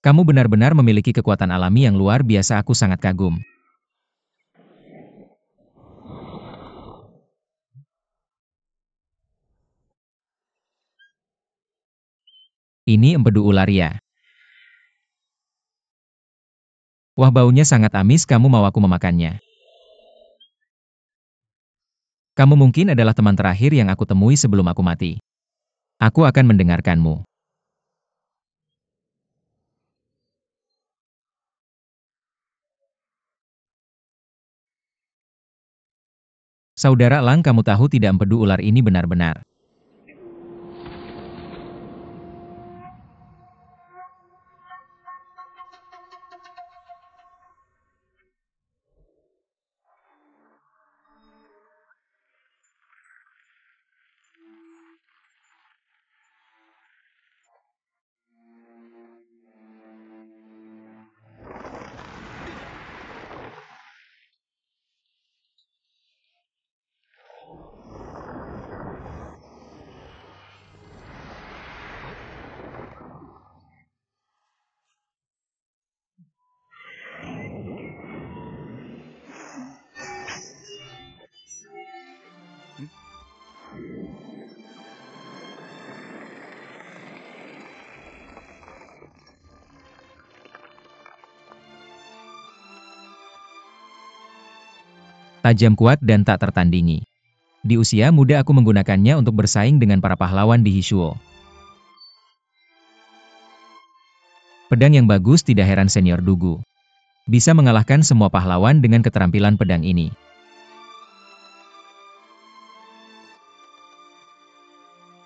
Kamu benar-benar memiliki kekuatan alami yang luar biasa, aku sangat kagum. Ini empedu ular ya? Wah, baunya sangat amis, kamu mau aku memakannya? Kamu mungkin adalah teman terakhir yang aku temui sebelum aku mati. Aku akan mendengarkanmu. Saudara Lang, kamu tahu tidak, empedu ular ini benar-benar. Tajam, kuat, dan tak tertandingi. Di usia muda aku menggunakannya untuk bersaing dengan para pahlawan di Hishuo. Pedang yang bagus, tidak heran senior Dugu bisa mengalahkan semua pahlawan dengan keterampilan pedang ini.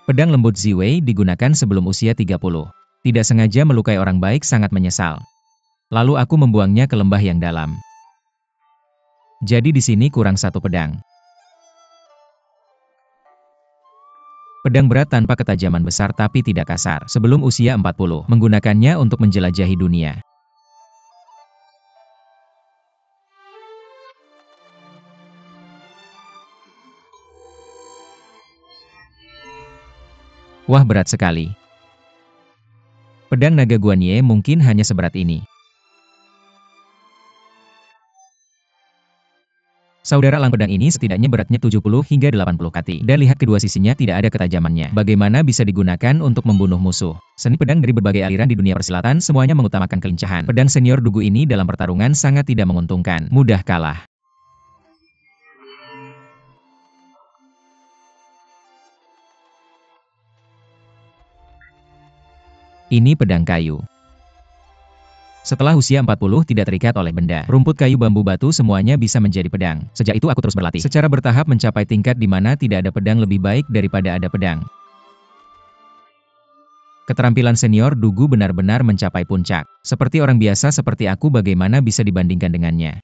Pedang lembut Ziwei digunakan sebelum usia 30. Tidak sengaja melukai orang baik, sangat menyesal. Lalu aku membuangnya ke lembah yang dalam. Jadi di sini kurang satu pedang. Pedang berat tanpa ketajaman besar tapi tidak kasar. Sebelum usia 40, menggunakannya untuk menjelajahi dunia. Wah, berat sekali. Pedang naga Guanye mungkin hanya seberat ini. Saudara Lang, pedang ini setidaknya beratnya 70 hingga 80 kati. Dan lihat kedua sisinya tidak ada ketajamannya. Bagaimana bisa digunakan untuk membunuh musuh? Seni pedang dari berbagai aliran di dunia persilatan semuanya mengutamakan kelincahan. Pedang senior Dugu ini dalam pertarungan sangat tidak menguntungkan. Mudah kalah. Ini pedang kayu. Setelah usia 40 tidak terikat oleh benda, rumput, kayu, bambu, batu semuanya bisa menjadi pedang. Sejak itu aku terus berlatih secara bertahap mencapai tingkat di mana tidak ada pedang lebih baik daripada ada pedang. Keterampilan senior Dugu benar-benar mencapai puncak. Seperti orang biasa seperti aku, bagaimana bisa dibandingkan dengannya?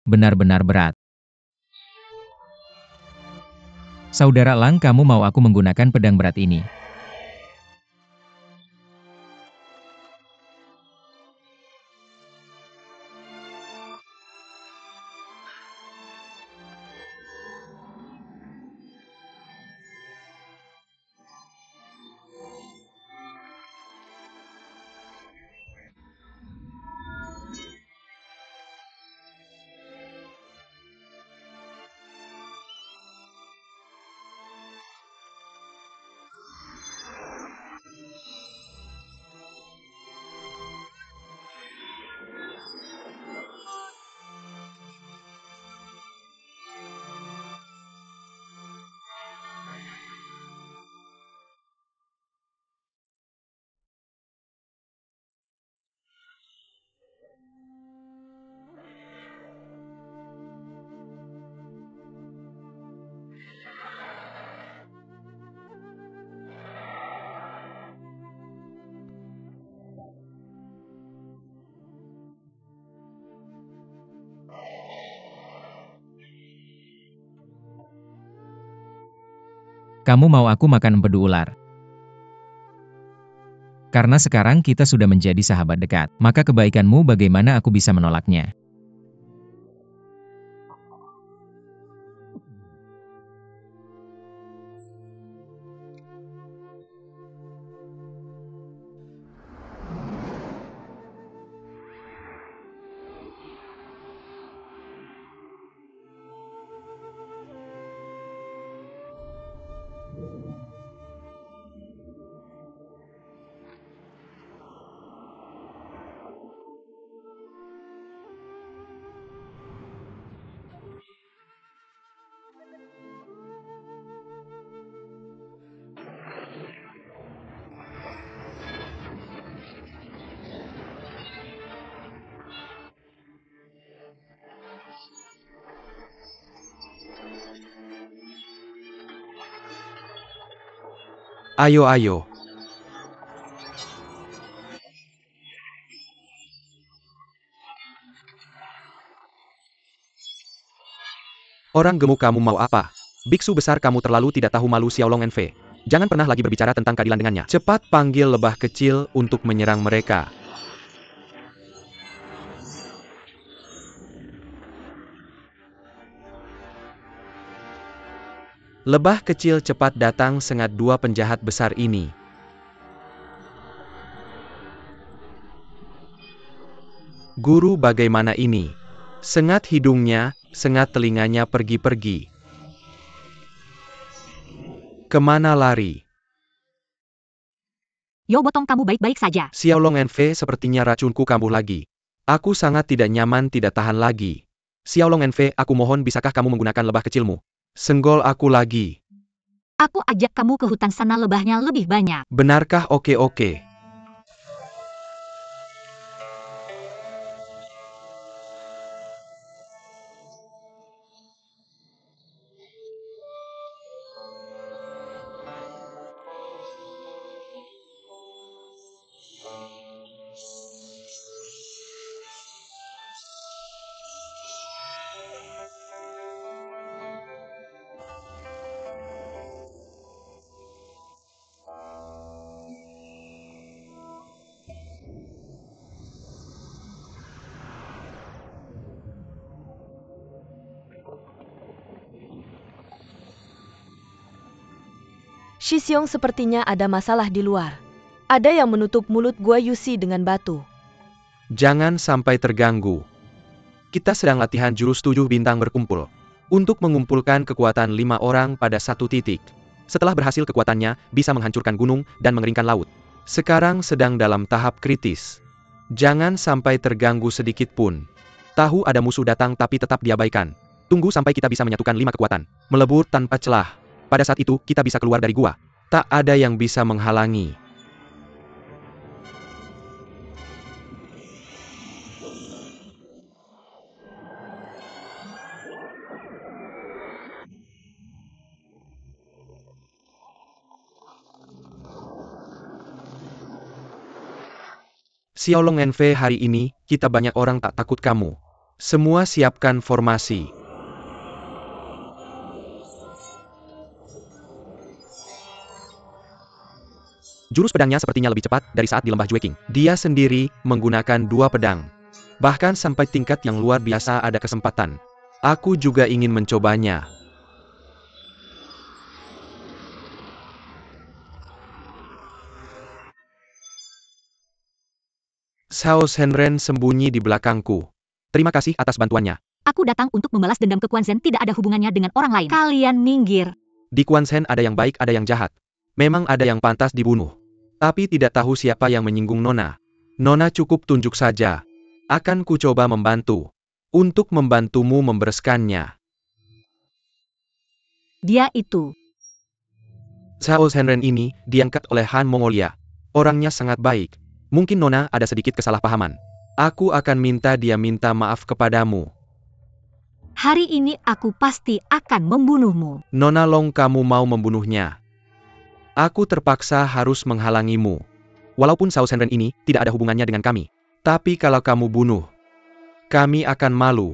Benar-benar berat. Saudara Lang, kamu mau aku menggunakan pedang berat ini? Kamu mau aku makan empedu ular? Karena sekarang kita sudah menjadi sahabat dekat, maka kebaikanmu bagaimana aku bisa menolaknya? Ayo ayo. Orang gemuk kamu mau apa? Biksu besar kamu terlalu tidak tahu malu Xiaolong Enfe. Jangan pernah lagi berbicara tentang keadilan dengannya. Cepat panggil lebah kecil untuk menyerang mereka. Lebah kecil cepat datang sengat dua penjahat besar ini. Guru bagaimana ini? Sengat hidungnya, sengat telinganya pergi-pergi. Kemana lari? Yo Botong, kamu baik-baik saja. Xiaolong Enfe, sepertinya racunku kambuh lagi. Aku sangat tidak nyaman, tidak tahan lagi. Xiaolong Enfe, aku mohon bisakah kamu menggunakan lebah kecilmu? Senggol aku lagi. Aku ajak kamu ke hutan sana, lebahnya lebih banyak. Benarkah? Oke. Shi Xiong sepertinya ada masalah di luar. Ada yang menutup mulut Gua Yusi dengan batu. Jangan sampai terganggu. Kita sedang latihan jurus 7 bintang berkumpul. Untuk mengumpulkan kekuatan 5 orang pada satu titik. Setelah berhasil, kekuatannya bisa menghancurkan gunung dan mengeringkan laut. Sekarang sedang dalam tahap kritis. Jangan sampai terganggu sedikit pun. Tahu ada musuh datang tapi tetap diabaikan. Tunggu sampai kita bisa menyatukan 5 kekuatan. Melebur tanpa celah. Pada saat itu, kita bisa keluar dari gua. Tak ada yang bisa menghalangi. Xiaolong Enfe, hari ini, kita banyak orang tak takut kamu. Semua siapkan formasi. Jurus pedangnya sepertinya lebih cepat dari saat di lembah Jueking. Dia sendiri menggunakan 2 pedang. Bahkan sampai tingkat yang luar biasa ada kesempatan. Aku juga ingin mencobanya. Xiao Shenren sembunyi di belakangku. Terima kasih atas bantuannya. Aku datang untuk membalas dendam ke Quan Zhen, tidak ada hubungannya dengan orang lain. Kalian minggir. Di Quan Zhen ada yang baik, ada yang jahat. Memang ada yang pantas dibunuh. Tapi tidak tahu siapa yang menyinggung Nona. Nona cukup tunjuk saja. Akan ku coba membantu. Untuk membantumu membereskannya. Dia itu. Xiao Shenren ini diangkat oleh Han Mongolia. Orangnya sangat baik. Mungkin Nona ada sedikit kesalahpahaman. Aku akan minta dia minta maaf kepadamu. Hari ini aku pasti akan membunuhmu. Nona Long, kamu mau membunuhnya. Aku terpaksa harus menghalangimu. Walaupun Xiao Shenren ini tidak ada hubungannya dengan kami. Tapi kalau kamu bunuh, kami akan malu.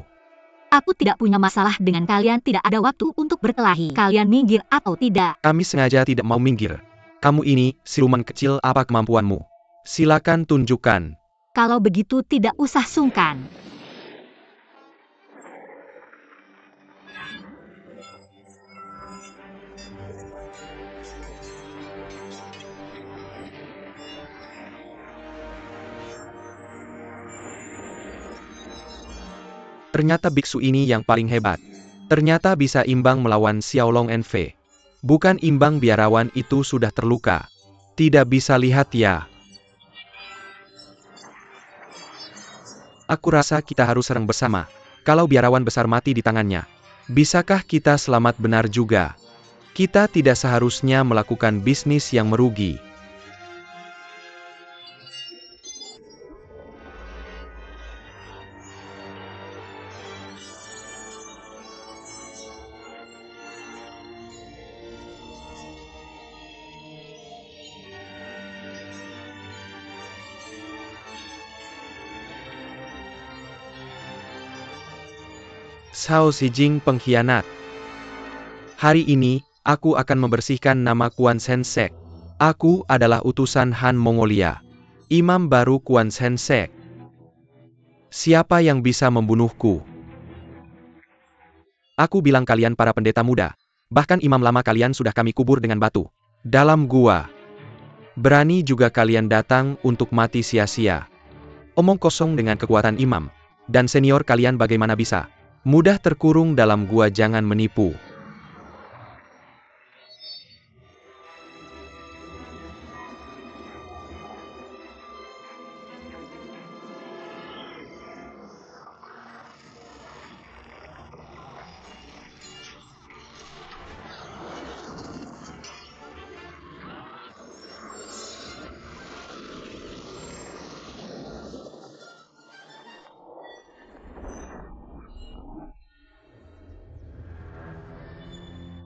Aku tidak punya masalah dengan kalian, tidak ada waktu untuk berkelahi. Kalian minggir atau tidak. Kami sengaja tidak mau minggir. Kamu ini, siluman kecil, apa kemampuanmu? Silakan tunjukkan. Kalau begitu tidak usah sungkan. Ternyata biksu ini yang paling hebat. Ternyata bisa imbang melawan Xiaolong Enfe. Bukan imbang, biarawan itu sudah terluka. Tidak bisa lihat ya. Aku rasa kita harus serang bersama. Kalau biarawan besar mati di tangannya, bisakah kita selamat benar juga? Kita tidak seharusnya melakukan bisnis yang merugi. Xiao Xijing pengkhianat. Hari ini, aku akan membersihkan nama Quan Sensek. Aku adalah utusan Han Mongolia. Imam baru Quan Sensek. Siapa yang bisa membunuhku? Aku bilang kalian para pendeta muda. Bahkan imam lama kalian sudah kami kubur dengan batu. Dalam gua. Berani juga kalian datang untuk mati sia-sia. Omong kosong dengan kekuatan imam. Dan senior kalian bagaimana bisa? Mudah terkurung dalam gua, jangan menipu.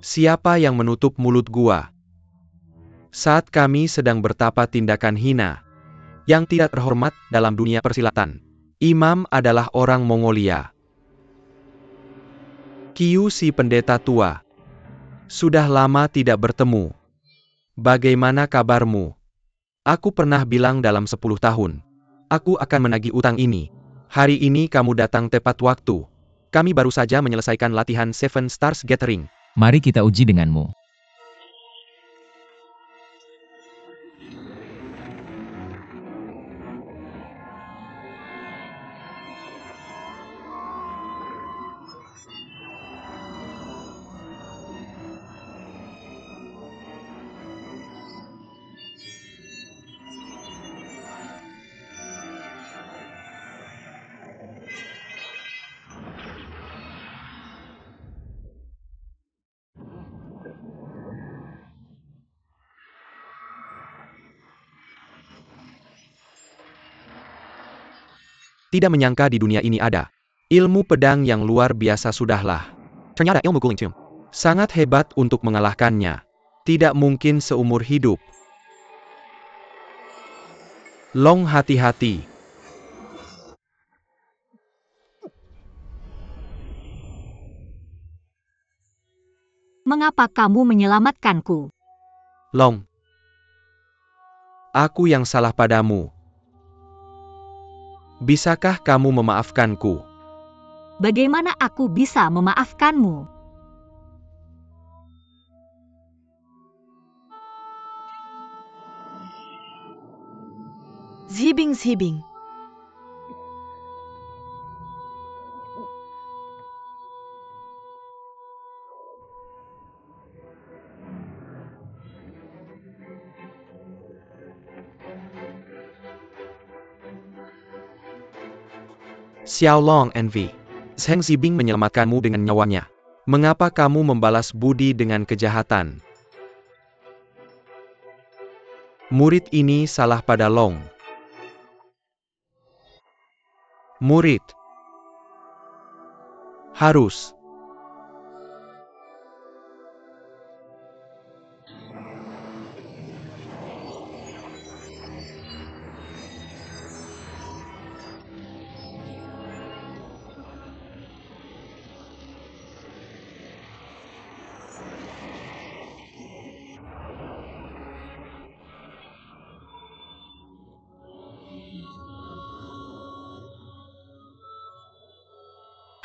Siapa yang menutup mulut gua? Saat kami sedang bertapa tindakan hina, yang tidak terhormat dalam dunia persilatan. Imam adalah orang Mongolia. Qiu si pendeta tua. Sudah lama tidak bertemu. Bagaimana kabarmu? Aku pernah bilang dalam 10 tahun. Aku akan menagih utang ini. Hari ini kamu datang tepat waktu. Kami baru saja menyelesaikan latihan Seven Stars Gathering. Mari kita uji denganmu. Tidak menyangka di dunia ini ada ilmu pedang yang luar biasa sudahlah. Ternyata ilmu Guling Chum sangat hebat untuk mengalahkannya. Tidak mungkin seumur hidup. Long, hati-hati. Mengapa kamu menyelamatkanku? Long. Aku yang salah padamu. Bisakah kamu memaafkanku? Bagaimana aku bisa memaafkanmu? Zhibing. Xiaolong Envy. Zheng Zibing menyelamatkanmu dengan nyawanya. Mengapa kamu membalas budi dengan kejahatan? Murid ini salah pada Long. Murid. Harus.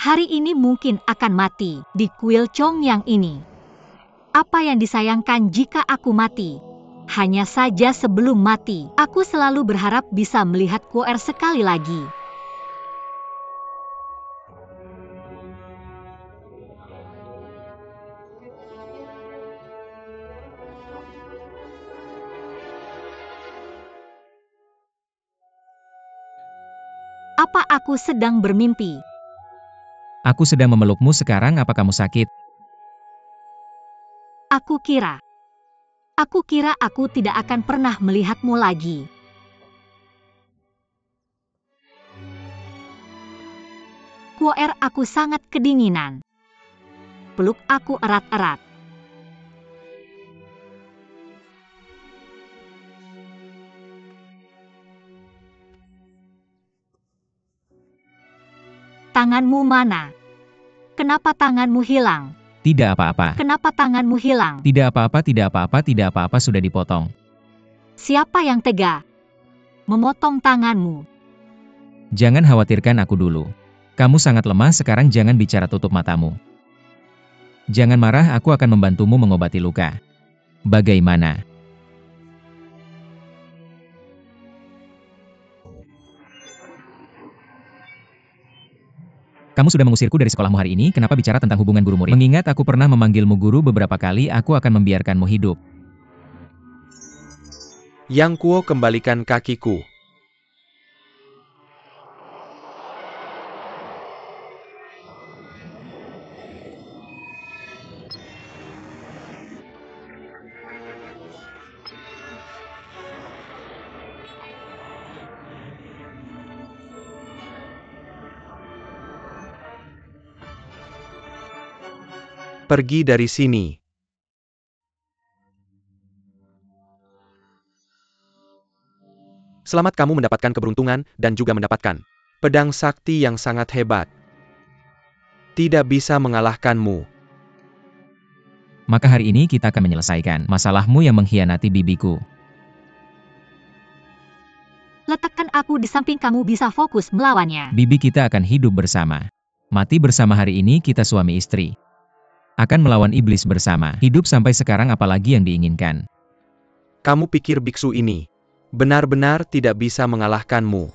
Hari ini mungkin akan mati di kuil Chong yang ini. Apa yang disayangkan jika aku mati? Hanya saja sebelum mati, aku selalu berharap bisa melihat Kuer sekali lagi. Apa aku sedang bermimpi? Aku sedang memelukmu sekarang, apa kamu sakit? Aku kira aku tidak akan pernah melihatmu lagi. Kuer, aku sangat kedinginan. Peluk aku erat-erat. Tanganmu mana? Kenapa tanganmu hilang? Tidak apa-apa. Kenapa tanganmu hilang? Tidak apa-apa, tidak apa-apa, tidak apa-apa, sudah dipotong. Siapa yang tega memotong tanganmu? Jangan khawatirkan aku dulu. Kamu sangat lemah sekarang, jangan bicara, tutup matamu. Jangan marah, aku akan membantumu mengobati luka. Bagaimana? Kamu sudah mengusirku dari sekolahmu hari ini, kenapa bicara tentang hubungan guru-murid? Mengingat aku pernah memanggilmu guru beberapa kali, aku akan membiarkanmu hidup. Yang Kuo kembalikan kakiku. Pergi dari sini. Selamat kamu mendapatkan keberuntungan dan juga mendapatkan pedang sakti yang sangat hebat. Tidak bisa mengalahkanmu. Maka hari ini kita akan menyelesaikan masalahmu yang mengkhianati bibiku. Letakkan aku di samping kamu, bisa fokus melawannya. Bibi kita akan hidup bersama. Mati bersama hari ini, kita suami istri. Akan melawan iblis bersama. Hidup sampai sekarang, apalagi yang diinginkan. Kamu pikir biksu ini benar-benar tidak bisa mengalahkanmu?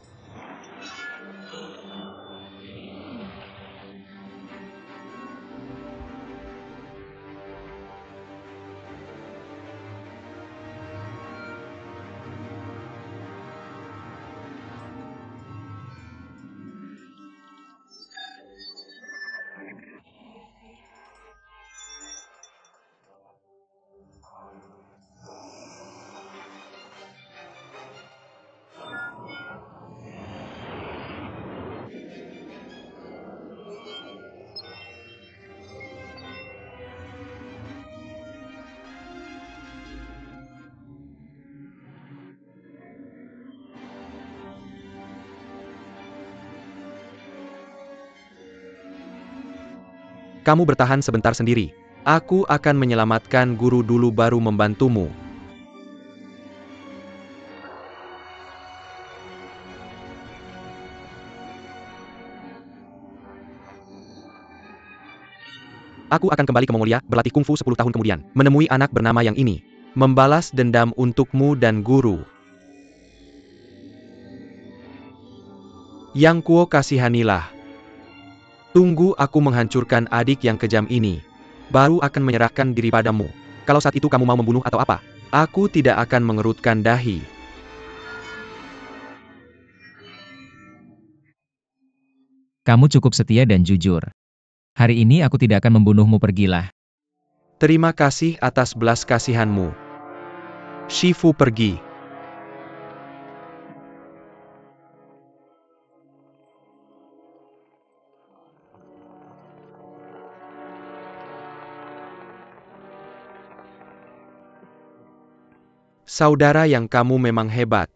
Kamu bertahan sebentar sendiri. Aku akan menyelamatkan guru dulu baru membantumu. Aku akan kembali ke Mongolia, berlatih kungfu 10 tahun kemudian. Menemui anak bernama yang ini. Membalas dendam untukmu dan guru. Yang Kuo kasihanilah. Tunggu aku menghancurkan adik yang kejam ini. Baru akan menyerahkan diri padamu. Kalau saat itu kamu mau membunuh atau apa, aku tidak akan mengerutkan dahi. Kamu cukup setia dan jujur. Hari ini aku tidak akan membunuhmu, pergilah. Terima kasih atas belas kasihanmu. Shifu pergi. Saudara yang kamu memang hebat.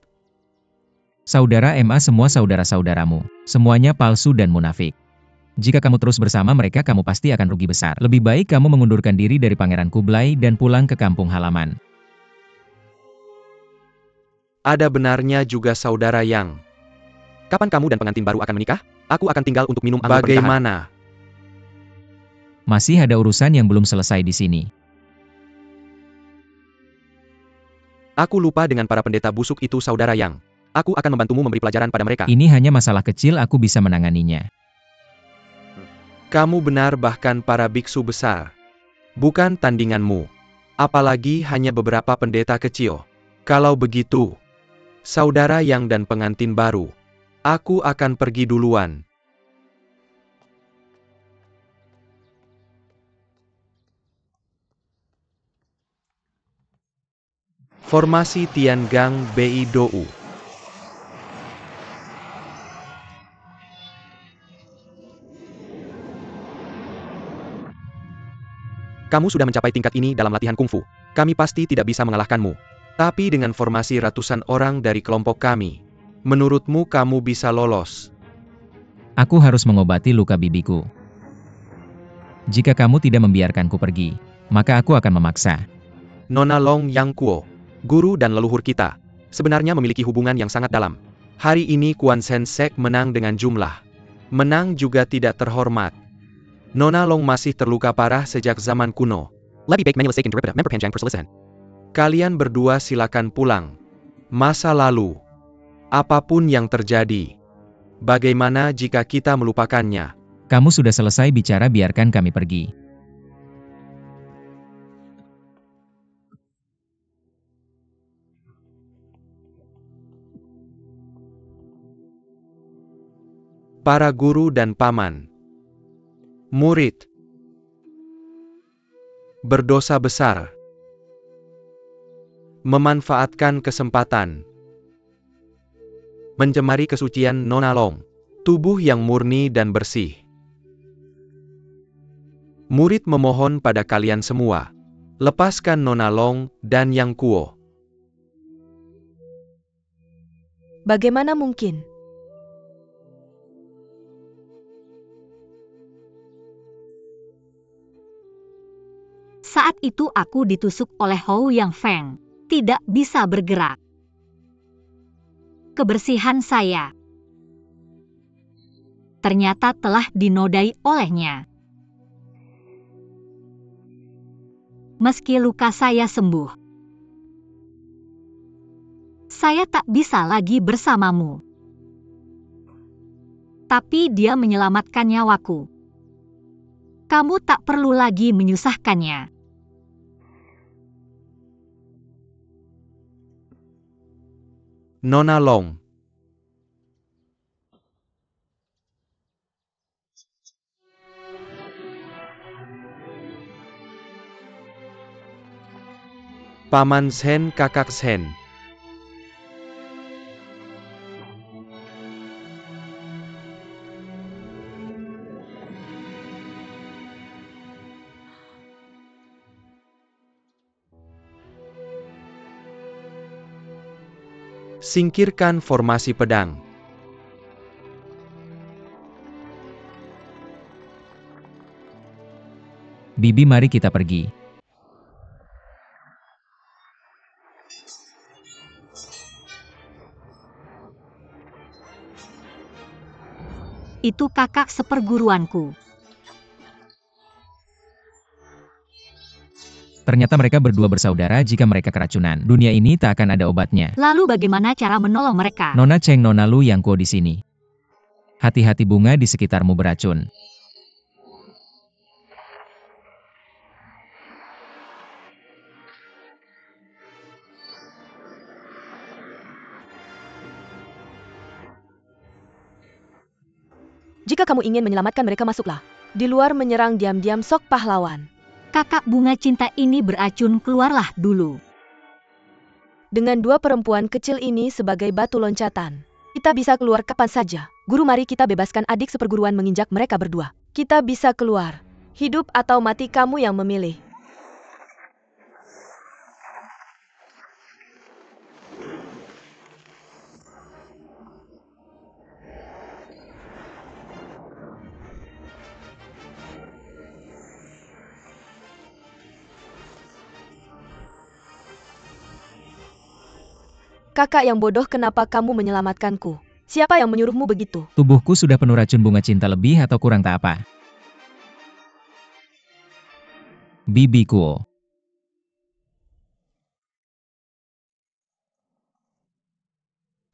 Saudara MA, semua saudara-saudaramu. Semuanya palsu dan munafik. Jika kamu terus bersama mereka, kamu pasti akan rugi besar. Lebih baik kamu mengundurkan diri dari Pangeran Kublai dan pulang ke kampung halaman. Ada benarnya juga saudara Yang. Kapan kamu dan pengantin baru akan menikah? Aku akan tinggal untuk minum anggur pernikahan. Bagaimana? Masih ada urusan yang belum selesai di sini. Aku lupa dengan para pendeta busuk itu, saudara Yang. Aku akan membantumu memberi pelajaran pada mereka. Ini hanya masalah kecil, aku bisa menanganinya. Kamu benar, bahkan para biksu besar. Bukan tandinganmu. Apalagi hanya beberapa pendeta kecil. Kalau begitu, saudara Yang dan pengantin baru, aku akan pergi duluan. Formasi Tiangang Bei Dou. Kamu sudah mencapai tingkat ini dalam latihan kungfu. Kami pasti tidak bisa mengalahkanmu. Tapi dengan formasi ratusan orang dari kelompok kami, menurutmu kamu bisa lolos? Aku harus mengobati luka bibiku. Jika kamu tidak membiarkanku pergi, maka aku akan memaksa. Nona Long Yang Kuo, guru dan leluhur kita, sebenarnya memiliki hubungan yang sangat dalam. Hari ini Kuan Sen Sek menang dengan jumlah. Menang juga tidak terhormat. Nona Long masih terluka parah sejak zaman kuno. Lebih baik menyelesaikan daripada memperpanjang perselisihan. Kalian berdua silakan pulang. Masa lalu. Apapun yang terjadi. Bagaimana jika kita melupakannya? Kamu sudah selesai bicara, biarkan kami pergi. Para guru dan paman. Murid. Berdosa besar. Memanfaatkan kesempatan. Mencemari kesucian Nona Long. Tubuh yang murni dan bersih. Murid memohon pada kalian semua. Lepaskan Nona Long dan Yang Kuo. Bagaimana mungkin? Saat itu aku ditusuk oleh Hou Yang Feng. Tidak bisa bergerak. Kebersihan saya ternyata telah dinodai olehnya. Meski luka saya sembuh, saya tak bisa lagi bersamamu. Tapi dia menyelamatkan nyawaku. Kamu tak perlu lagi menyusahkannya. Nona Long. Paman Sen, kakak Sen. Singkirkan formasi pedang. Bibi, mari kita pergi. Itu kakak seperguruanku. Ternyata mereka berdua bersaudara. Jika mereka keracunan, dunia ini tak akan ada obatnya. Lalu bagaimana cara menolong mereka? Nona Cheng, Nona Lu Yang Kuo di sini. Hati-hati, bunga di sekitarmu beracun. Jika kamu ingin menyelamatkan mereka, masuklah. Di luar menyerang diam-diam Sok pahlawan. Kakak bunga cinta ini beracun, keluarlah dulu. Dengan dua perempuan kecil ini sebagai batu loncatan, kita bisa keluar kapan saja. Guru, mari kita bebaskan adik seperguruan menginjak mereka berdua. Kita bisa keluar. Hidup atau mati, kamu yang memilih. Kakak yang bodoh, kenapa kamu menyelamatkanku? Siapa yang menyuruhmu begitu? Tubuhku sudah penuh racun bunga cinta, lebih atau kurang tak apa. Bibi Kuo.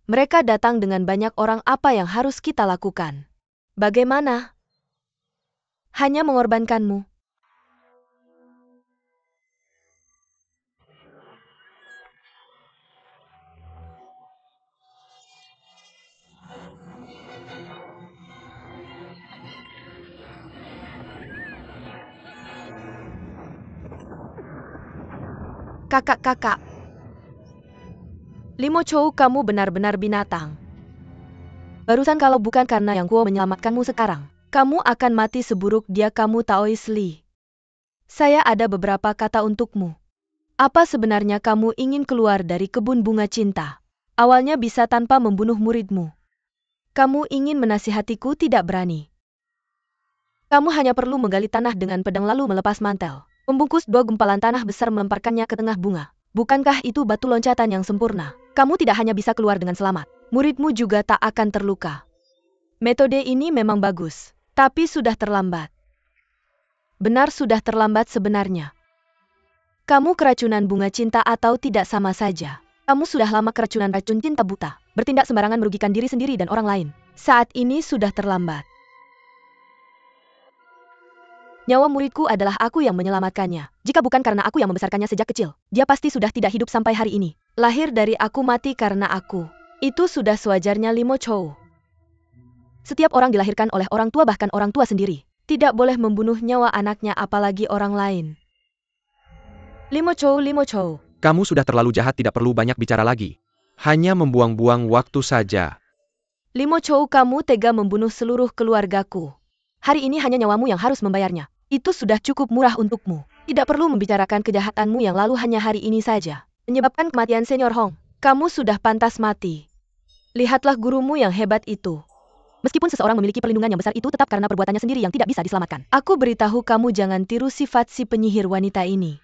Mereka datang dengan banyak orang, apa yang harus kita lakukan? Bagaimana? Hanya mengorbankanmu. Kakak-kakak. Limo Chou, kamu benar-benar binatang. Barusan kalau bukan karena Yang Kuo menyelamatkanmu sekarang, kamu akan mati seburuk dia. Kamu Taois Li. Saya ada beberapa kata untukmu. Apa sebenarnya kamu ingin keluar dari kebun bunga cinta? Awalnya bisa tanpa membunuh muridmu. Kamu ingin menasihatiku, tidak berani. Kamu hanya perlu menggali tanah dengan pedang lalu melepas mantel. Membungkus 2 gumpalan tanah besar melemparkannya ke tengah bunga. Bukankah itu batu loncatan yang sempurna? Kamu tidak hanya bisa keluar dengan selamat, muridmu juga tak akan terluka. Metode ini memang bagus, tapi sudah terlambat. Benar, sudah terlambat sebenarnya. Kamu keracunan bunga cinta atau tidak sama saja. Kamu sudah lama keracunan racun cinta buta, bertindak sembarangan merugikan diri sendiri dan orang lain. Saat ini sudah terlambat. Nyawa muridku adalah aku yang menyelamatkannya. Jika bukan karena aku yang membesarkannya sejak kecil, dia pasti sudah tidak hidup sampai hari ini. Lahir dari aku, mati karena aku. Itu sudah sewajarnya, Limo Chou. Setiap orang dilahirkan oleh orang tua, bahkan orang tua sendiri. Tidak boleh membunuh nyawa anaknya, apalagi orang lain. Limo Chou, Limo Chou. Kamu sudah terlalu jahat, tidak perlu banyak bicara lagi. Hanya membuang-buang waktu saja. Limo Chou, kamu tega membunuh seluruh keluargaku. Hari ini hanya nyawamu yang harus membayarnya. Itu sudah cukup murah untukmu. Tidak perlu membicarakan kejahatanmu yang lalu hanya hari ini saja. Menyebabkan kematian Senior Hong. Kamu sudah pantas mati. Lihatlah gurumu yang hebat itu. Meskipun seseorang memiliki perlindungan yang besar, itu tetap karena perbuatannya sendiri yang tidak bisa diselamatkan. Aku beritahu kamu, jangan tiru sifat si penyihir wanita ini.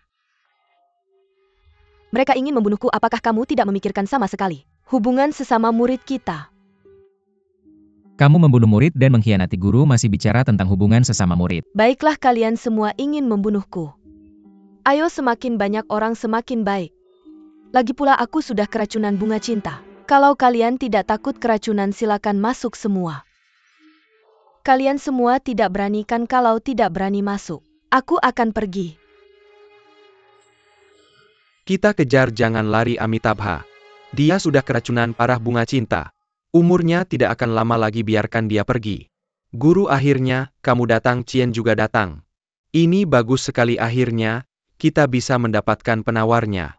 Mereka ingin membunuhku, apakah kamu tidak memikirkan sama sekali hubungan sesama murid kita? Kamu membunuh murid dan mengkhianati guru, masih bicara tentang hubungan sesama murid. Baiklah, kalian semua ingin membunuhku. Ayo, semakin banyak orang semakin baik. Lagi pula aku sudah keracunan bunga cinta. Kalau kalian tidak takut keracunan, silakan masuk semua. Kalian semua tidak berani kan? Kalau tidak berani masuk, aku akan pergi. Kita kejar, jangan lari Amitabha. Dia sudah keracunan parah bunga cinta. Umurnya tidak akan lama lagi, biarkan dia pergi. Guru, akhirnya, kamu datang, Cien juga datang. Ini bagus sekali, akhirnya, kita bisa mendapatkan penawarnya.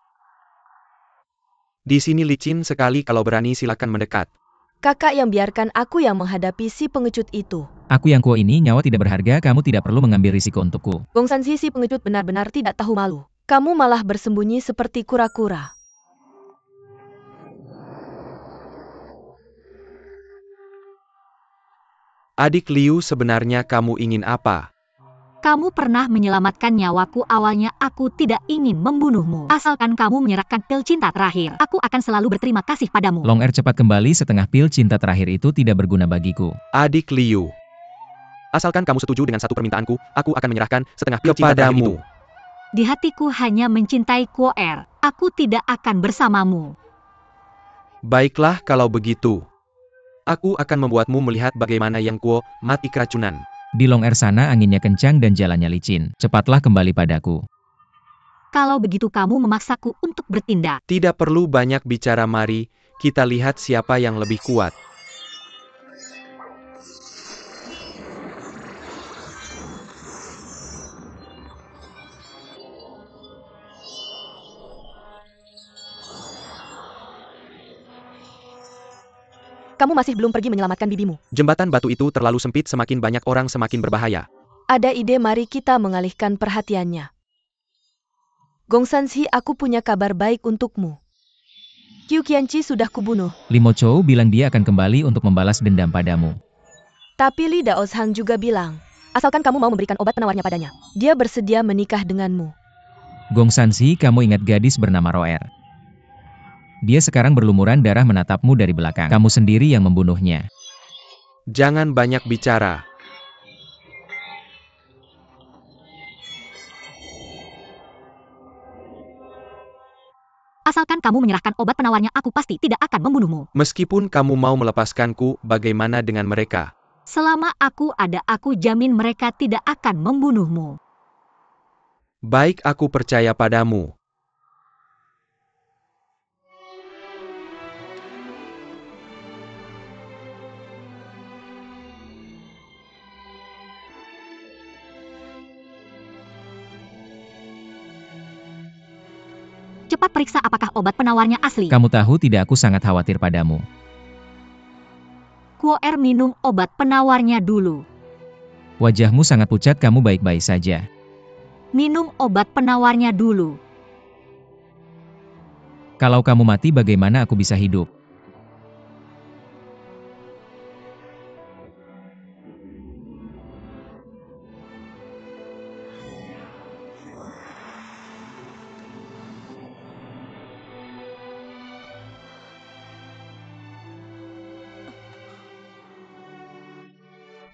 Di sini licin sekali, kalau berani silakan mendekat. Kakak yang biarkan aku yang menghadapi si pengecut itu. Aku yang kuo ini nyawa tidak berharga, kamu tidak perlu mengambil risiko untukku. Gongsansi, si pengecut benar-benar tidak tahu malu. Kamu malah bersembunyi seperti kura-kura. Adik Liu, sebenarnya kamu ingin apa? Kamu pernah menyelamatkan nyawaku. Awalnya aku tidak ingin membunuhmu. Asalkan kamu menyerahkan pil cinta terakhir, aku akan selalu berterima kasih padamu. Long Er, cepat kembali, setengah pil cinta terakhir itu tidak berguna bagiku. Adik Liu, asalkan kamu setuju dengan satu permintaanku, aku akan menyerahkan setengah pil cinta terakhir itu. Di hatiku hanya mencintai Kuo Er. Aku tidak akan bersamamu. Baiklah kalau begitu. Aku akan membuatmu melihat bagaimana Yang Kuo mati keracunan. Di Long Er sana anginnya kencang dan jalannya licin. Cepatlah kembali padaku. Kalau begitu kamu memaksaku untuk bertindak. Tidak perlu banyak bicara, mari kita lihat siapa yang lebih kuat. Kamu masih belum pergi menyelamatkan bibimu. Jembatan batu itu terlalu sempit, semakin banyak orang semakin berbahaya. Ada ide, mari kita mengalihkan perhatiannya. Gongsansi, aku punya kabar baik untukmu. Qiu Qianqi sudah kubunuh. Limo Chou bilang dia akan kembali untuk membalas dendam padamu. Tapi Li Daoshang juga bilang, asalkan kamu mau memberikan obat penawarnya padanya, dia bersedia menikah denganmu. Gongsansi, kamu ingat gadis bernama Roer? Dia sekarang berlumuran darah menatapmu dari belakang. Kamu sendiri yang membunuhnya. Jangan banyak bicara. Asalkan kamu menyerahkan obat penawarnya, aku pasti tidak akan membunuhmu. Meskipun kamu mau melepaskanku, bagaimana dengan mereka? Selama aku ada, aku jamin mereka tidak akan membunuhmu. Baik, aku percaya padamu. Cepat periksa apakah obat penawarnya asli. Kamu tahu tidak, aku sangat khawatir padamu. Kuo Er minum obat penawarnya dulu. Wajahmu sangat pucat, kamu baik-baik saja. Minum obat penawarnya dulu. Kalau kamu mati, bagaimana aku bisa hidup?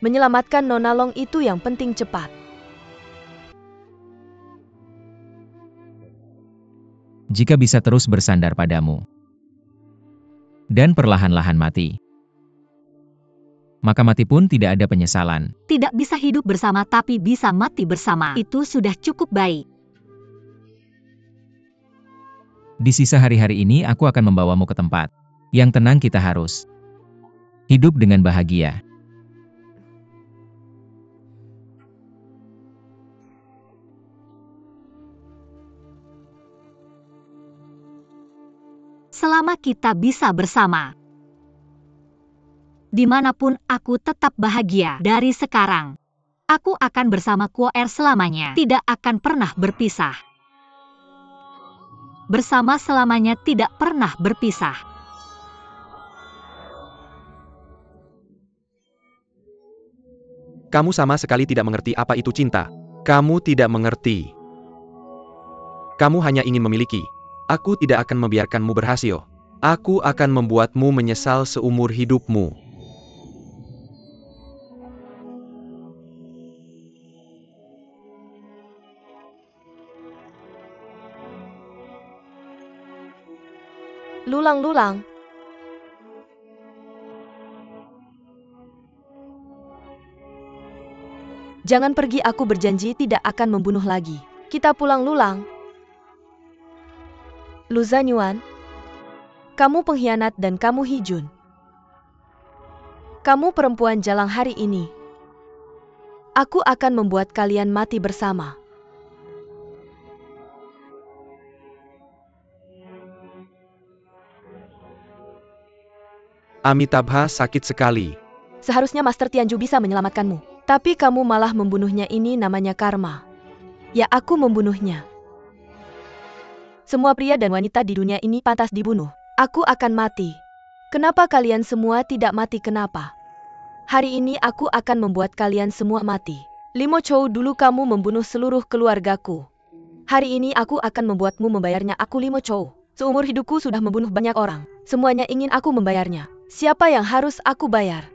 Menyelamatkan Nona Long itu yang penting cepat. Jika bisa terus bersandar padamu dan perlahan-lahan mati, maka mati pun tidak ada penyesalan. Tidak bisa hidup bersama tapi bisa mati bersama. Itu sudah cukup baik. Di sisa hari-hari ini aku akan membawamu ke tempat yang tenang. Kita harus hidup dengan bahagia. Selama kita bisa bersama, dimanapun aku tetap bahagia. Dari sekarang, aku akan bersama Kuo Er selamanya. Tidak akan pernah berpisah. Bersama selamanya, tidak pernah berpisah. Kamu sama sekali tidak mengerti apa itu cinta. Kamu tidak mengerti. Kamu hanya ingin memiliki. Aku tidak akan membiarkanmu berhasil. Aku akan membuatmu menyesal seumur hidupmu. Lulang-lulang. Jangan pergi, aku berjanji tidak akan membunuh lagi. Kita pulang, Lulang. Lu Zanyuan, kamu pengkhianat dan kamu Hijun. Kamu perempuan jalang hari ini. Aku akan membuat kalian mati bersama. Amitabha sakit sekali. Seharusnya Master Tianju bisa menyelamatkanmu. Tapi kamu malah membunuhnya. Ini namanya karma. Ya, aku membunuhnya. Semua pria dan wanita di dunia ini pantas dibunuh. Aku akan mati. Kenapa kalian semua tidak mati? Kenapa? Hari ini aku akan membuat kalian semua mati. Limo Chou, dulu kamu membunuh seluruh keluargaku. Hari ini aku akan membuatmu membayarnya. Aku Limo Chou. Seumur hidupku sudah membunuh banyak orang. Semuanya ingin aku membayarnya. Siapa yang harus aku bayar?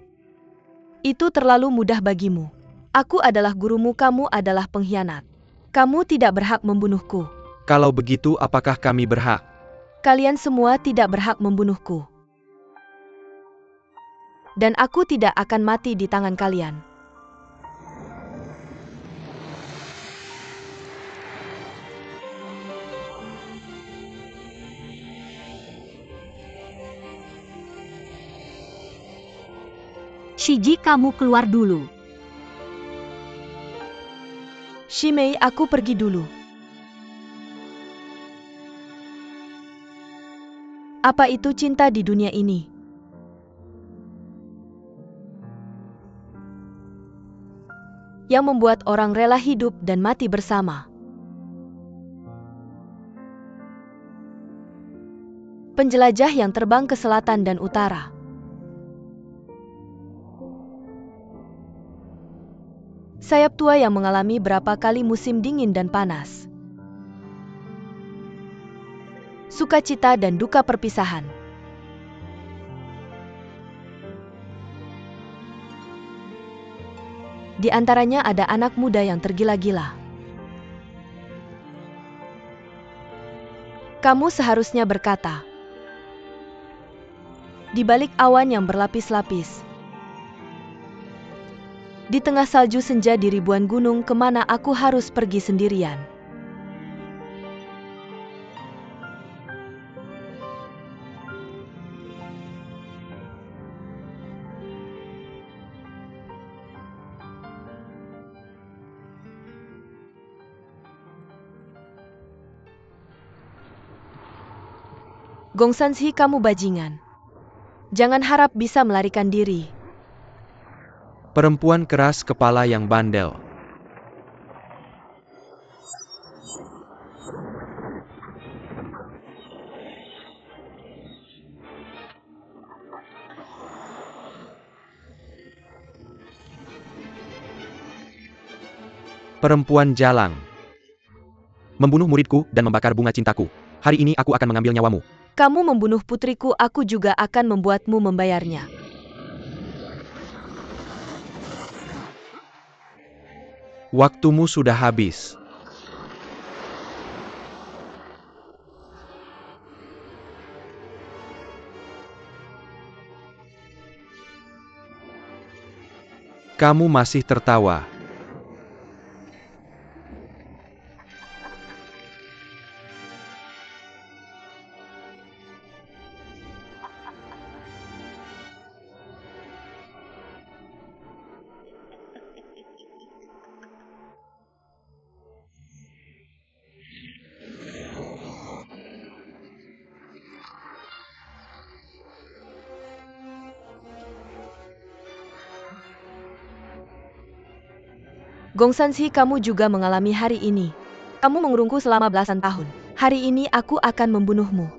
Itu terlalu mudah bagimu. Aku adalah gurumu, kamu adalah pengkhianat. Kamu tidak berhak membunuhku. Kalau begitu, apakah kami berhak? Kalian semua tidak berhak membunuhku. Dan aku tidak akan mati di tangan kalian. Shiji, kamu keluar dulu. Shimei, aku pergi dulu. Apa itu cinta di dunia ini? Yang membuat orang rela hidup dan mati bersama. Penjelajah yang terbang ke selatan dan utara. Sayap tua yang mengalami berapa kali musim dingin dan panas. Sukacita dan duka perpisahan. Di antaranya ada anak muda yang tergila-gila. Kamu seharusnya berkata, di balik awan yang berlapis-lapis, di tengah salju senja di ribuan gunung, kemana aku harus pergi sendirian? Gongsanshi, kamu bajingan. Jangan harap bisa melarikan diri. Perempuan keras kepala yang bandel. Perempuan jalang. Membunuh muridku dan membakar bunga cintaku. Hari ini aku akan mengambil nyawamu. Kamu membunuh putriku, aku juga akan membuatmu membayarnya. Waktumu sudah habis. Kamu masih tertawa. Gongsansi, kamu juga mengalami hari ini. Kamu mengurungku selama belasan tahun. Hari ini aku akan membunuhmu.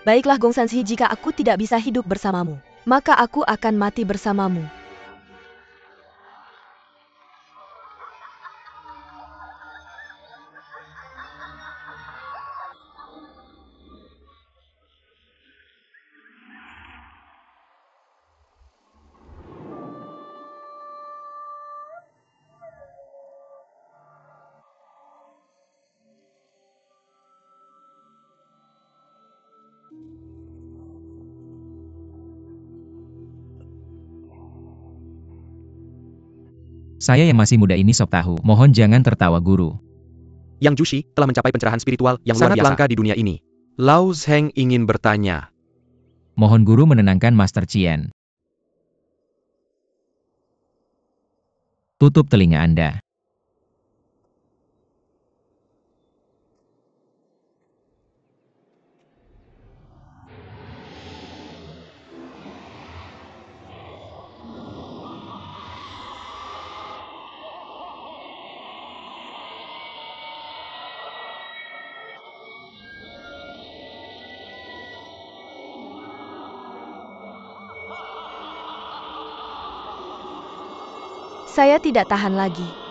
Baiklah Gongsansi, jika aku tidak bisa hidup bersamamu, maka aku akan mati bersamamu. Saya yang masih muda ini sok tahu. Mohon jangan tertawa guru. Yang Jushi telah mencapai pencerahan spiritual yang sangat langka di dunia ini. Lao Zheng ingin bertanya. Mohon guru menenangkan Master Qian. Tutup telinga Anda. Saya tidak tahan lagi.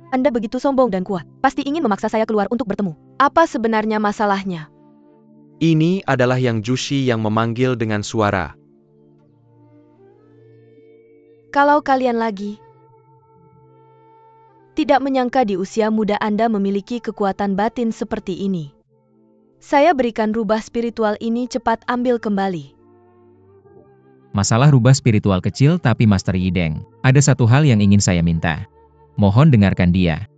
Anda begitu sombong dan kuat, pasti ingin memaksa saya keluar untuk bertemu. Apa sebenarnya masalahnya? Ini adalah Yang Jushi yang memanggil dengan suara. Kalau kalian lagi tidak menyangka di usia muda Anda memiliki kekuatan batin seperti ini. Saya berikan rubah spiritual ini, cepat ambil kembali. Masalah rubah spiritual kecil tapi Master Yideng. Ada satu hal yang ingin saya minta. Mohon dengarkan dia.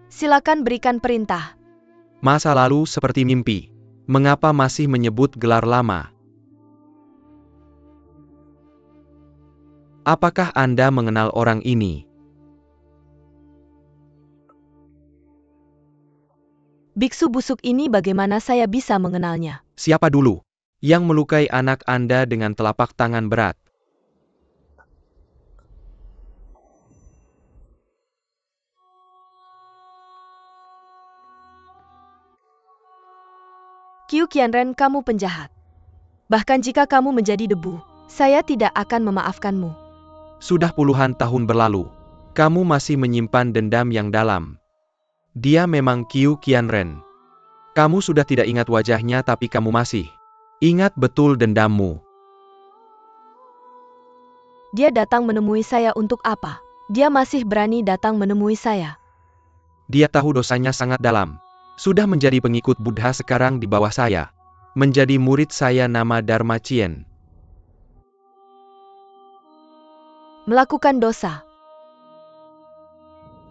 Silakan berikan perintah. Masa lalu seperti mimpi. Mengapa masih menyebut gelar lama? Apakah Anda mengenal orang ini? Biksu busuk ini bagaimana saya bisa mengenalnya? Siapa dulu yang melukai anak Anda dengan telapak tangan berat? Qiu Qianren, kamu penjahat. Bahkan jika kamu menjadi debu, saya tidak akan memaafkanmu. Sudah puluhan tahun berlalu. Kamu masih menyimpan dendam yang dalam. Dia memang Qiu Qianren. Kamu sudah tidak ingat wajahnya tapi kamu masih ingat betul dendammu. Dia datang menemui saya untuk apa? Dia masih berani datang menemui saya. Dia tahu dosanya sangat dalam. Sudah menjadi pengikut Buddha, sekarang di bawah saya. Menjadi murid saya nama Dharma Chien. Melakukan dosa.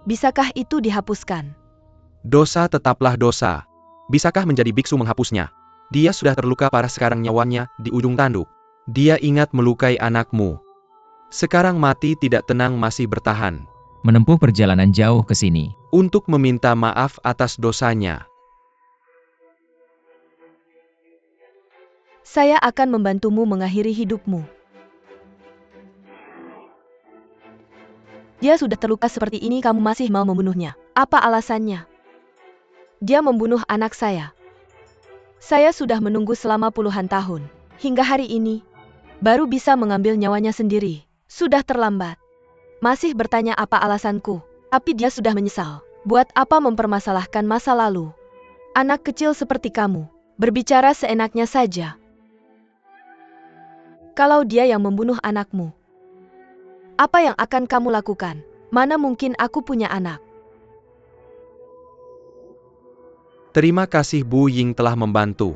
Bisakah itu dihapuskan? Dosa tetaplah dosa. Bisakah menjadi biksu menghapusnya? Dia sudah terluka parah, sekarang nyawanya di ujung tanduk. Dia ingat melukai anakmu. Sekarang mati tidak tenang, masih bertahan. Menempuh perjalanan jauh ke sini. Untuk meminta maaf atas dosanya. Saya akan membantumu mengakhiri hidupmu. Dia sudah terluka seperti ini, kamu masih mau membunuhnya. Apa alasannya? Dia membunuh anak saya. Saya sudah menunggu selama puluhan tahun. Hingga hari ini, baru bisa mengambil nyawanya sendiri. Sudah terlambat. Masih bertanya apa alasanku. Tapi dia sudah menyesal. Buat apa mempermasalahkan masa lalu? Anak kecil seperti kamu, berbicara seenaknya saja. Kalau dia yang membunuh anakmu, apa yang akan kamu lakukan? Mana mungkin aku punya anak? Terima kasih Bu Ying telah membantu.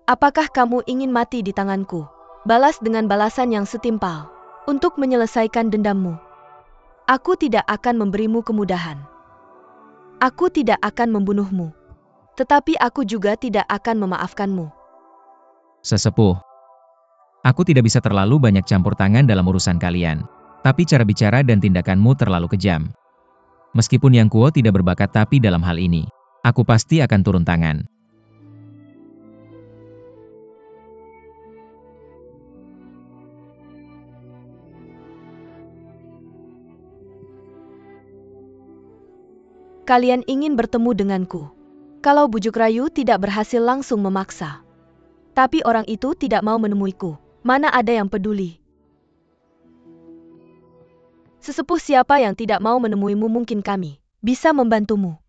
Apakah kamu ingin mati di tanganku? Balas dengan balasan yang setimpal. Untuk menyelesaikan dendammu. Aku tidak akan memberimu kemudahan. Aku tidak akan membunuhmu. Tetapi aku juga tidak akan memaafkanmu. Sesepuh. Aku tidak bisa terlalu banyak campur tangan dalam urusan kalian. Tapi cara bicara dan tindakanmu terlalu kejam. Meskipun Yang Kuo tidak berbakat tapi dalam hal ini, aku pasti akan turun tangan. Kalian ingin bertemu denganku. Kalau bujuk rayu tidak berhasil langsung memaksa. Tapi orang itu tidak mau menemuiku. Mana ada yang peduli? Sesepuh siapa yang tidak mau menemuimu, mungkin kami bisa membantumu.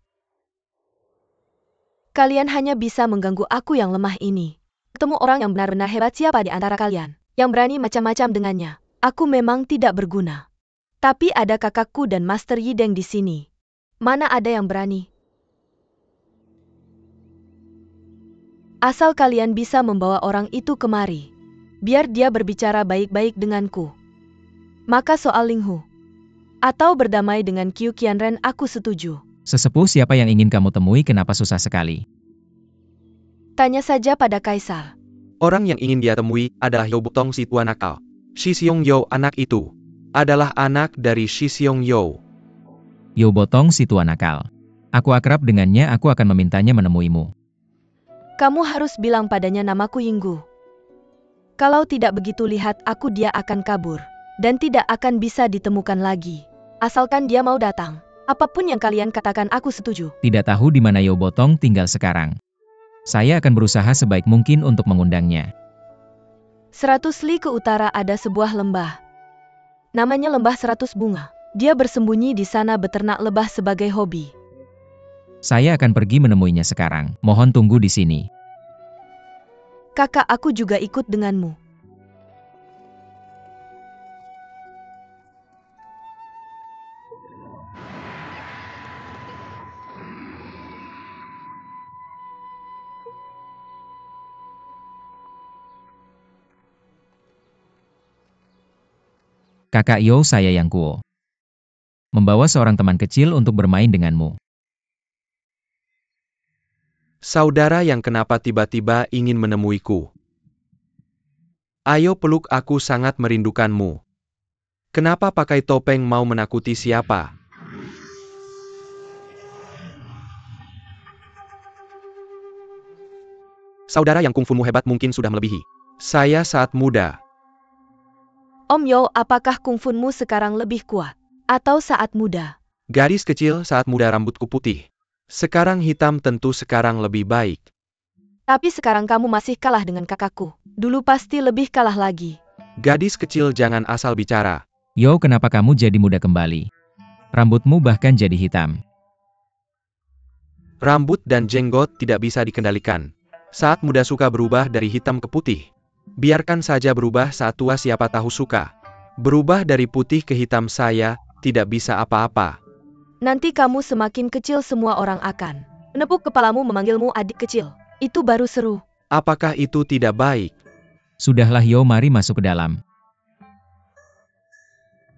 Kalian hanya bisa mengganggu aku yang lemah ini. Ketemu orang yang benar-benar hebat, siapa di antara kalian yang berani macam-macam dengannya? Aku memang tidak berguna. Tapi ada kakakku dan Master Yideng di sini. Mana ada yang berani? Asal kalian bisa membawa orang itu kemari. Biar dia berbicara baik-baik denganku. Maka soal Linghu. Atau berdamai dengan Qiu Qianren, aku setuju. Sesepuh siapa yang ingin kamu temui, kenapa susah sekali? Tanya saja pada Kaisar. Orang yang ingin dia temui adalah Yo Botong si tua nakal. Shi Xiong Yo anak itu adalah anak dari Shi Xiong Yo. Yo Botong si tua nakal. Aku akrab dengannya, aku akan memintanya menemuimu. Kamu harus bilang padanya namaku Yinggu. Kalau tidak begitu, lihat aku, dia akan kabur. Dan tidak akan bisa ditemukan lagi. Asalkan dia mau datang. Apapun yang kalian katakan, aku setuju. Tidak tahu di mana Yo Botong tinggal sekarang. Saya akan berusaha sebaik mungkin untuk mengundangnya. 100 li ke utara ada sebuah lembah. Namanya Lembah 100 Bunga. Dia bersembunyi di sana, beternak lebah sebagai hobi. Saya akan pergi menemuinya sekarang. Mohon tunggu di sini. Kakak, aku juga ikut denganmu. Kakak Yo, saya Yang Kuo. Membawa seorang teman kecil untuk bermain denganmu. Saudara yang kenapa tiba-tiba ingin menemuiku? Ayo peluk aku, sangat merindukanmu. Kenapa pakai topeng, mau menakuti siapa? Saudara yang kungfumu hebat, mungkin sudah melebihi saya saat muda. Om Yo, apakah kungfunmu sekarang lebih kuat? Atau saat muda? Gadis kecil saat muda rambutku putih. Sekarang hitam, tentu sekarang lebih baik. Tapi sekarang kamu masih kalah dengan kakakku. Dulu pasti lebih kalah lagi. Gadis kecil, jangan asal bicara. Yo, kenapa kamu jadi muda kembali? Rambutmu bahkan jadi hitam. Rambut dan jenggot tidak bisa dikendalikan. Saat muda suka berubah dari hitam ke putih. Biarkan saja berubah saat tua, siapa tahu suka. Berubah dari putih ke hitam, saya tidak bisa apa-apa. Nanti kamu semakin kecil, semua orang akan menepuk kepalamu, memanggilmu adik kecil. Itu baru seru. Apakah itu tidak baik? Sudahlah Yo, mari masuk ke dalam.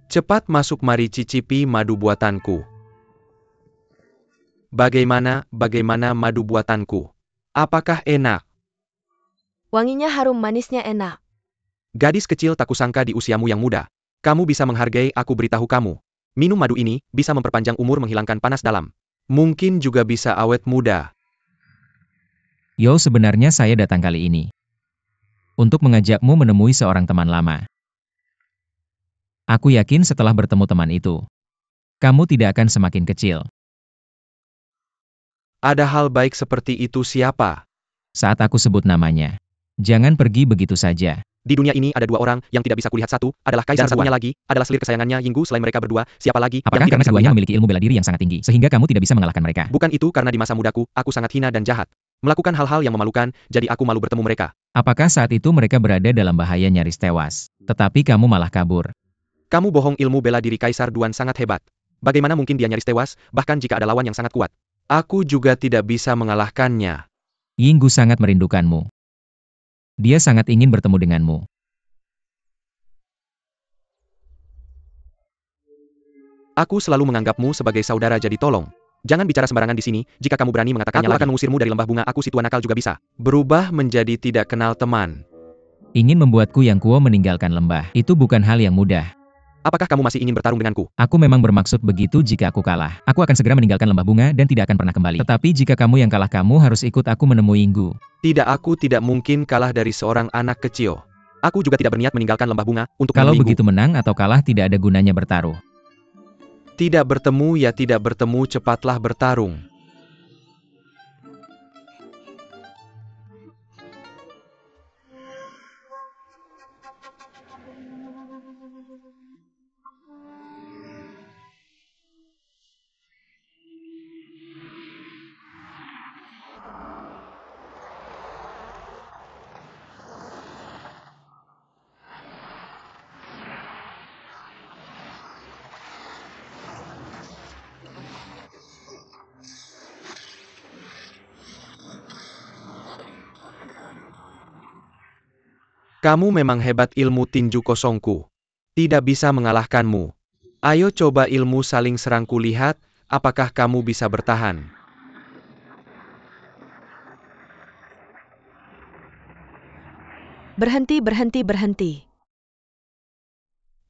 Cepat masuk, mari cicipi madu buatanku. Bagaimana madu buatanku? Apakah enak? Wanginya harum, manisnya enak. Gadis kecil, tak kusangka di usiamu yang muda, Kamu bisa menghargai aku beritahu kamu. Minum madu ini bisa memperpanjang umur menghilangkan panas dalam. Mungkin juga bisa awet muda. Yo, sebenarnya saya datang kali ini untuk mengajakmu menemui seorang teman lama. Aku yakin setelah bertemu teman itu, kamu tidak akan semakin kecil. Ada hal baik seperti itu siapa? Saat aku sebut namanya, jangan pergi begitu saja. Di dunia ini ada dua orang yang tidak bisa kulihat, satu adalah Kaisar, dan satunya lagi adalah selir kesayangannya Yinggu. Selain mereka berdua, siapa lagi Apakah yang tidak karena bisa keduanya kulihat? memiliki ilmu bela diri yang sangat tinggi, sehingga kamu tidak bisa mengalahkan mereka? Bukan itu, karena di masa mudaku, aku sangat hina dan jahat. Melakukan hal-hal yang memalukan, jadi aku malu bertemu mereka. Apakah saat itu mereka berada dalam bahaya nyaris tewas, tetapi kamu malah kabur? Kamu bohong, ilmu bela diri Kaisar Duan sangat hebat. Bagaimana mungkin dia nyaris tewas, bahkan jika ada lawan yang sangat kuat? Aku juga tidak bisa mengalahkannya. Yinggu sangat merindukanmu. Dia sangat ingin bertemu denganmu. Aku selalu menganggapmu sebagai saudara, jadi tolong. Jangan bicara sembarangan di sini. Jika kamu berani mengatakannya lagi, aku akan mengusirmu dari lembah bunga. Aku si tua nakal juga bisa berubah menjadi tidak kenal teman. Ingin membuatku yang kuo meninggalkan lembah, itu bukan hal yang mudah. Apakah kamu masih ingin bertarung denganku? Aku memang bermaksud begitu. Jika aku kalah, aku akan segera meninggalkan lembah bunga dan tidak akan pernah kembali. Tetapi jika kamu yang kalah, kamu harus ikut aku menemui Yinggu. Tidak, aku tidak mungkin kalah dari seorang anak kecil. Aku juga tidak berniat meninggalkan lembah bunga untuk Kalau menemui begitu, menang atau kalah tidak ada gunanya bertaruh. Tidak bertemu ya tidak bertemu, cepatlah bertarung. Kamu memang hebat, ilmu tinju kosongku. Tidak bisa mengalahkanmu. Ayo coba ilmu saling serangku, lihat, apakah kamu bisa bertahan. Berhenti, berhenti, berhenti.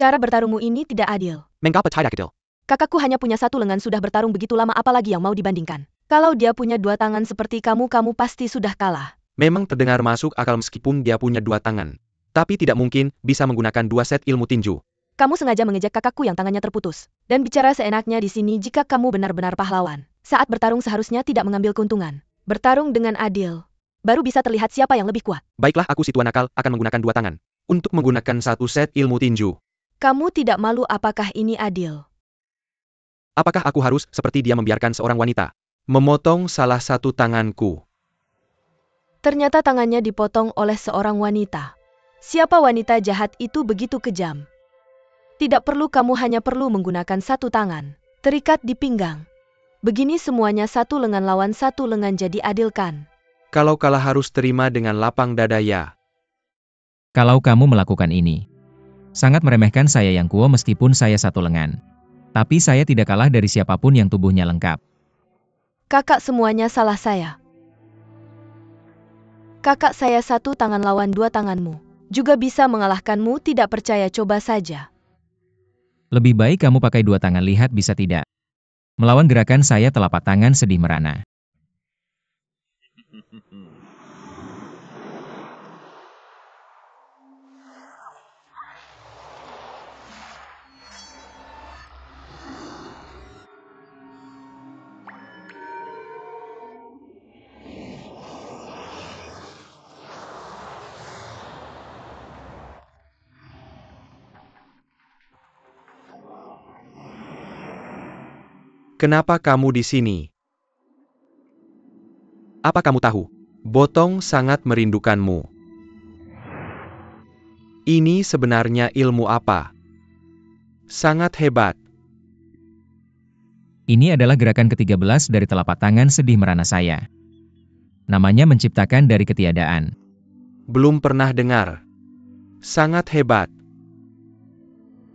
Cara bertarungmu ini tidak adil. Mengapa tidak adil? Kakakku hanya punya satu lengan, sudah bertarung begitu lama, apalagi yang mau dibandingkan. Kalau dia punya dua tangan seperti kamu, kamu pasti sudah kalah. Memang terdengar masuk akal meskipun dia punya dua tangan. Tapi tidak mungkin bisa menggunakan dua set ilmu tinju. Kamu sengaja mengejek kakakku yang tangannya terputus. Dan bicara seenaknya di sini jika kamu benar-benar pahlawan. Saat bertarung seharusnya tidak mengambil keuntungan. Bertarung dengan adil. Baru bisa terlihat siapa yang lebih kuat. Baiklah, aku si tua nakal akan menggunakan dua tangan. Untuk menggunakan satu set ilmu tinju. Kamu tidak malu? Apakah ini adil? Apakah aku harus seperti dia membiarkan seorang wanita memotong salah satu tanganku? Ternyata tangannya dipotong oleh seorang wanita. Siapa wanita jahat itu begitu kejam? Tidak perlu, kamu hanya perlu menggunakan satu tangan. Terikat di pinggang. Begini semuanya, satu lengan lawan satu lengan, jadi adil kan? Kalau kalah harus terima dengan lapang dada ya. Kalau kamu melakukan ini, sangat meremehkan saya yang kuo meskipun saya satu lengan. Tapi saya tidak kalah dari siapapun yang tubuhnya lengkap. Kakak, semuanya salah saya. Kakak saya satu tangan lawan dua tanganmu. Juga bisa mengalahkanmu, tidak percaya coba saja. Lebih baik kamu pakai dua tangan, lihat bisa tidak. Melawan gerakan saya, telapak tangan sedih merana. Kenapa kamu di sini? Apa kamu tahu? Botong sangat merindukanmu. Ini sebenarnya ilmu apa? Sangat hebat. Ini adalah gerakan ke-13 dari telapak tangan sedih merana saya. Namanya menciptakan dari ketiadaan. Belum pernah dengar. Sangat hebat.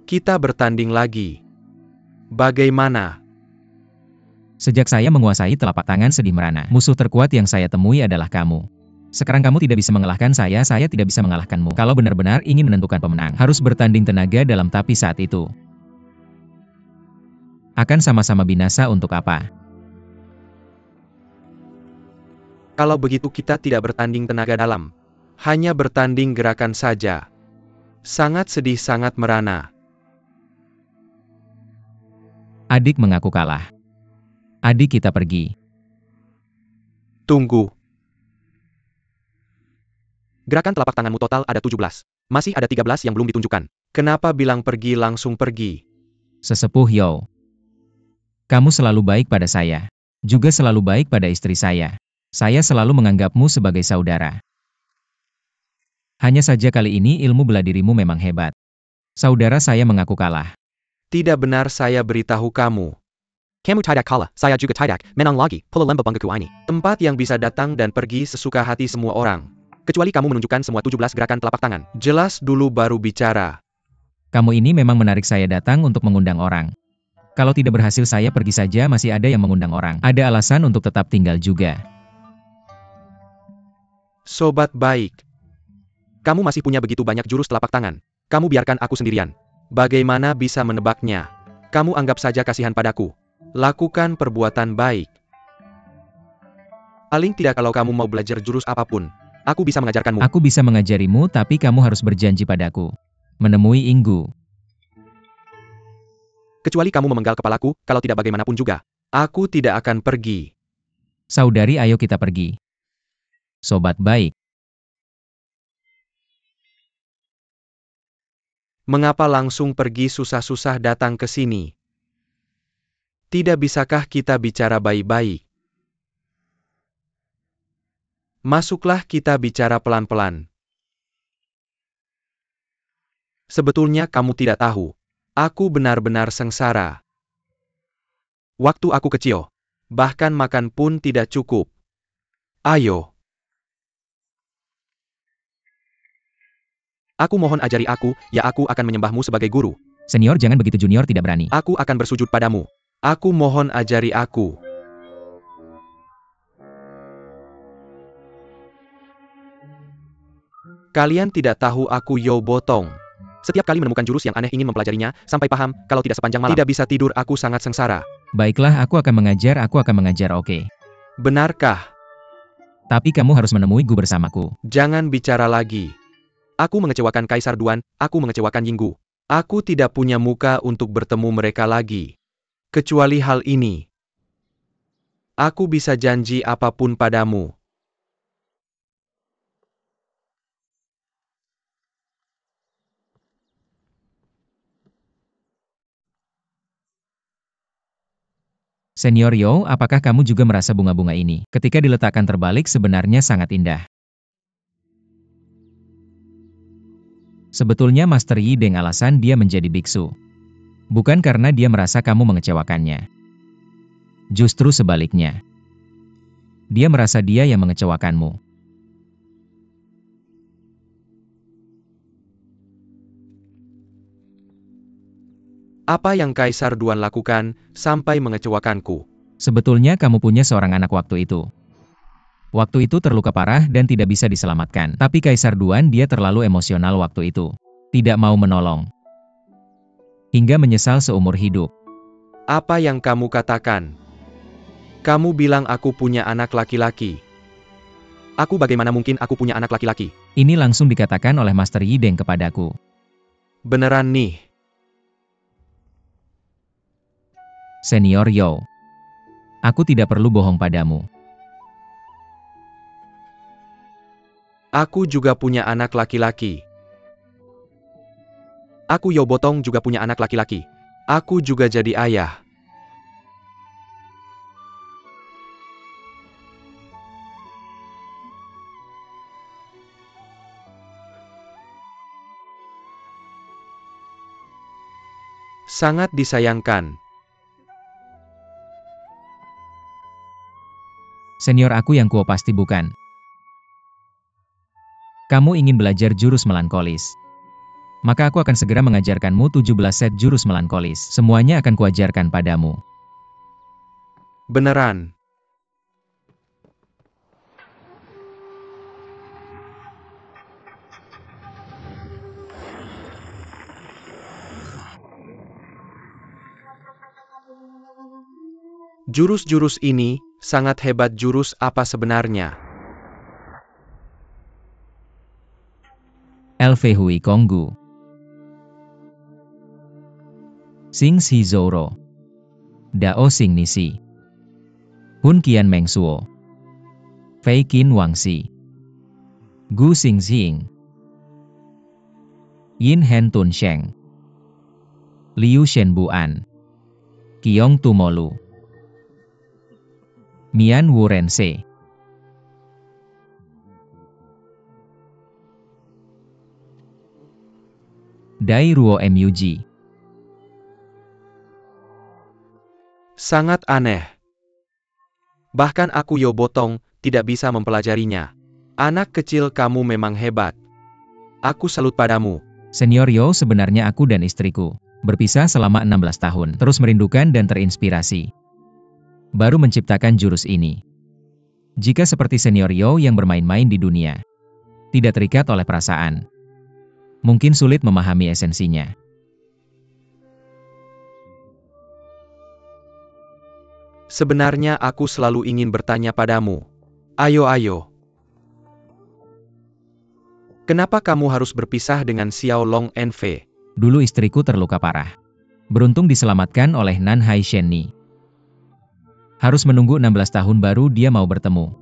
Kita bertanding lagi. Bagaimana? Sejak saya menguasai telapak tangan sedih merana, musuh terkuat yang saya temui adalah kamu. Sekarang kamu tidak bisa mengalahkan saya tidak bisa mengalahkanmu. Kalau benar-benar ingin menentukan pemenang, harus bertanding tenaga dalam, tapi saat itu akan sama-sama binasa. Untuk apa? Kalau begitu kita tidak bertanding tenaga dalam. Hanya bertanding gerakan saja. Sangat sedih, sangat merana. Adik mengaku kalah. Adik, kita pergi. Tunggu. Gerakan telapak tanganmu total ada 17. Masih ada 13 yang belum ditunjukkan. Kenapa bilang pergi langsung pergi? Sesepuh Yo. Kamu selalu baik pada saya. Juga selalu baik pada istri saya. Saya selalu menganggapmu sebagai saudara. Hanya saja kali ini ilmu bela dirimu memang hebat. Saudara saya mengaku kalah. Tidak benar, saya beritahu kamu. Kamu tidak kalah, saya juga tidak menang lagi. Pula lembah banggaku ini. Tempat yang bisa datang dan pergi sesuka hati semua orang. Kecuali kamu menunjukkan semua 17 gerakan telapak tangan. Jelas dulu baru bicara. Kamu ini memang menarik saya datang untuk mengundang orang. Kalau tidak berhasil saya pergi saja, masih ada yang mengundang orang. Ada alasan untuk tetap tinggal juga. Sobat baik. Kamu masih punya begitu banyak jurus telapak tangan. Kamu biarkan aku sendirian. Bagaimana bisa menebaknya? Kamu anggap saja kasihan padaku. Lakukan perbuatan baik. Paling tidak kalau kamu mau belajar jurus apapun, aku bisa mengajarkanmu. Aku bisa mengajarimu, tapi kamu harus berjanji padaku. Menemui Inggu. Kecuali kamu memenggal kepalaku, kalau tidak bagaimanapun juga. Aku tidak akan pergi. Saudari, ayo kita pergi. Sobat baik. Mengapa langsung pergi, susah-susah datang ke sini? Tidak bisakah kita bicara baik-baik? Masuklah, kita bicara pelan-pelan. Sebetulnya kamu tidak tahu. Aku benar-benar sengsara. Waktu aku kecil, bahkan makan pun tidak cukup. Ayo. Aku mohon ajari aku, ya aku akan menyembahmu sebagai guru. Senior, jangan begitu, junior tidak berani. Aku akan bersujud padamu. Aku mohon ajari aku. Kalian tidak tahu aku Yo Botong. Setiap kali menemukan jurus yang aneh ingin mempelajarinya, sampai paham, kalau tidak sepanjang malam. Tidak bisa tidur, aku sangat sengsara. Baiklah, aku akan mengajar, oke. Benarkah? Tapi kamu harus menemui Gu bersamaku. Jangan bicara lagi. Aku mengecewakan Kaisar Duan, aku mengecewakan Yinggu. Aku tidak punya muka untuk bertemu mereka lagi. Kecuali hal ini. Aku bisa janji apapun padamu. Senior Yo, apakah kamu juga merasa bunga-bunga ini? Ketika diletakkan terbalik sebenarnya sangat indah. Sebetulnya Master Yi Deng alasan dia menjadi biksu. Bukan karena dia merasa kamu mengecewakannya. Justru sebaliknya. Dia merasa dia yang mengecewakanmu. Apa yang Kaisar Duan lakukan sampai mengecewakanku? Sebetulnya kamu punya seorang anak waktu itu. Waktu itu terluka parah dan tidak bisa diselamatkan. Tapi Kaisar Duan dia terlalu emosional waktu itu. Tidak mau menolong. Hingga menyesal seumur hidup. Apa yang kamu katakan? Kamu bilang aku punya anak laki-laki. Aku bagaimana mungkin aku punya anak laki-laki? Ini langsung dikatakan oleh Master Yi Deng kepadaku. Beneran nih. Senior Yo. Aku tidak perlu bohong padamu. Aku juga punya anak laki-laki. Aku Yo Botong juga punya anak laki-laki. Aku juga jadi ayah. Sangat disayangkan. Senior, aku yang kuo pasti bukan. Kamu ingin belajar jurus melankolis. Maka aku akan segera mengajarkanmu 17 set jurus melankolis. Semuanya akan kuajarkan padamu. Beneran. Jurus-jurus ini sangat hebat. Jurus apa sebenarnya? Elfe Hui Konggu. Xing Si Zoro. Dao Xing Nisi. Hun Qian Meng Suo. Fei Qin Wang Si. Gu Xing Xing. Yin Hen Tun Sheng. Liu Shen Buan. Qiong Tumolu. Mian Wu Ren Se. Dai Ruo Mug. Sangat aneh. Bahkan aku Yo Botong tidak bisa mempelajarinya. Anak kecil, kamu memang hebat. Aku salut padamu. Senior Yo, sebenarnya aku dan istriku berpisah selama 16 tahun, terus merindukan dan terinspirasi. Baru menciptakan jurus ini. Jika seperti senior Yo yang bermain-main di dunia, tidak terikat oleh perasaan, mungkin sulit memahami esensinya. Sebenarnya aku selalu ingin bertanya padamu. Ayo. Kenapa kamu harus berpisah dengan Xiao Long Enfe? Dulu istriku terluka parah. Beruntung diselamatkan oleh Nan Hai Shenni. Harus menunggu 16 tahun baru dia mau bertemu.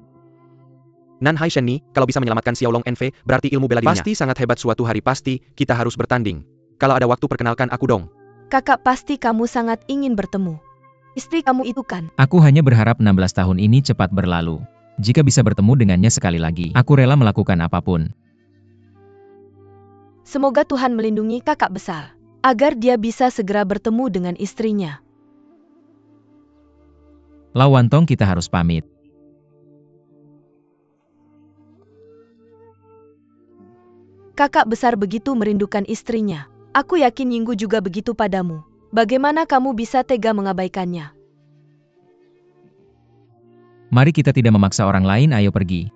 Nan Hai Shenni, kalau bisa menyelamatkan Xiao Long Enfe, berarti ilmu bela dirinya pasti sangat hebat. Suatu hari pasti kita harus bertanding. Kalau ada waktu, perkenalkan aku dong. Kakak, pasti kamu sangat ingin bertemu istri kamu itu kan? Aku hanya berharap 16 tahun ini cepat berlalu. Jika bisa bertemu dengannya sekali lagi, aku rela melakukan apapun. Semoga Tuhan melindungi kakak besar, agar dia bisa segera bertemu dengan istrinya. Lawantong, kita harus pamit. Kakak besar begitu merindukan istrinya. Aku yakin Yinggu juga begitu padamu. Bagaimana kamu bisa tega mengabaikannya? Mari kita tidak memaksa orang lain, ayo pergi.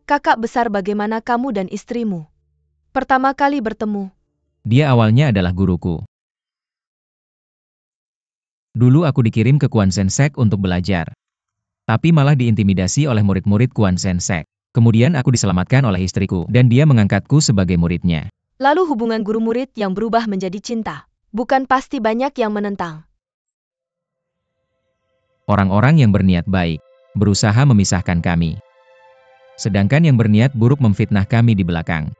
Kakak besar, bagaimana kamu dan istrimu pertama kali bertemu? Dia awalnya adalah guruku. Dulu aku dikirim ke Quan Sen Sek untuk belajar. Tapi malah diintimidasi oleh murid-murid Quan Sen Sek. Kemudian aku diselamatkan oleh istriku, dan dia mengangkatku sebagai muridnya. Lalu hubungan guru-murid yang berubah menjadi cinta. Bukan pasti banyak yang menentang. Orang-orang yang berniat baik berusaha memisahkan kami. Sedangkan yang berniat buruk memfitnah kami di belakang.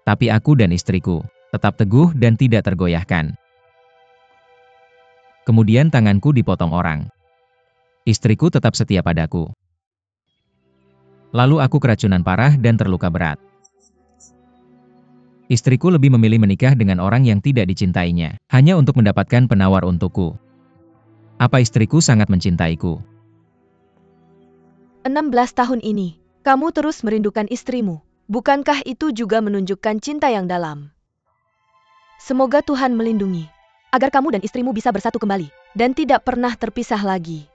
Tapi aku dan istriku tetap teguh dan tidak tergoyahkan. Kemudian tanganku dipotong orang. Istriku tetap setia padaku. Lalu aku keracunan parah dan terluka berat. Istriku lebih memilih menikah dengan orang yang tidak dicintainya, hanya untuk mendapatkan penawar untukku. Apa istriku sangat mencintaiku? 16 tahun ini, kamu terus merindukan istrimu. Bukankah itu juga menunjukkan cinta yang dalam? Semoga Tuhan melindungi, agar kamu dan istrimu bisa bersatu kembali, dan tidak pernah terpisah lagi.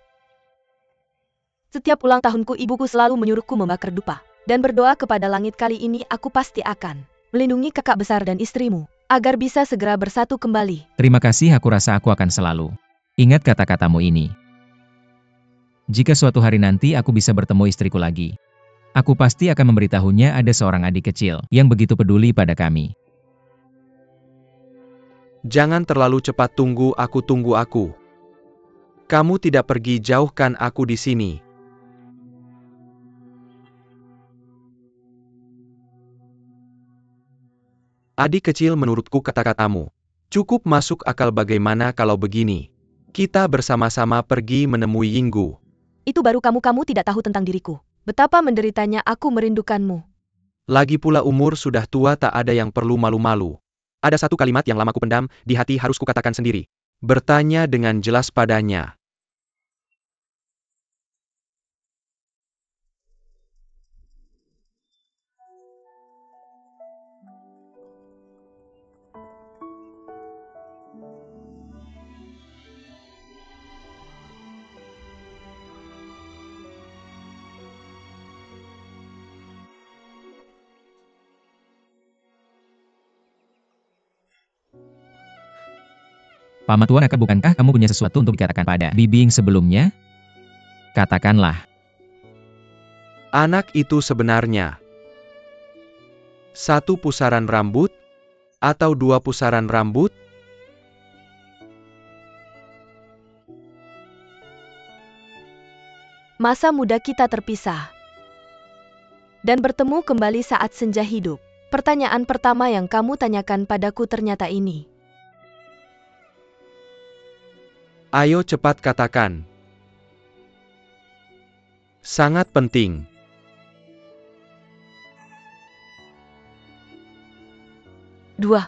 Setiap ulang tahunku, ibuku selalu menyuruhku membakar dupa, dan berdoa kepada langit. Kali ini aku pasti akan melindungi kakak besar dan istrimu, agar bisa segera bersatu kembali. Terima kasih, aku rasa aku akan selalu ingat kata-katamu ini. Jika suatu hari nanti aku bisa bertemu istriku lagi, aku pasti akan memberitahunya ada seorang adik kecil yang begitu peduli pada kami. Jangan terlalu cepat, tunggu aku. Kamu tidak pergi, jauhkan aku di sini. Adik kecil, menurutku kata-katamu cukup masuk akal. Bagaimana kalau begini? Kita bersama-sama pergi menemui Yinggu. Itu baru kamu tidak tahu tentang diriku. Betapa menderitanya aku merindukanmu. Lagi pula umur sudah tua, tak ada yang perlu malu-malu. Ada satu kalimat yang lama kupendam di hati, harus kukatakan sendiri. Bertanya dengan jelas padanya. Paman Tua Naka, bukankah kamu punya sesuatu untuk dikatakan pada Bibing sebelumnya? Katakanlah. Anak itu sebenarnya 1 pusaran rambut atau 2 pusaran rambut? Masa muda kita terpisah dan bertemu kembali saat senja hidup. Pertanyaan pertama yang kamu tanyakan padaku ternyata ini. Ayo cepat katakan. Sangat penting. Dua.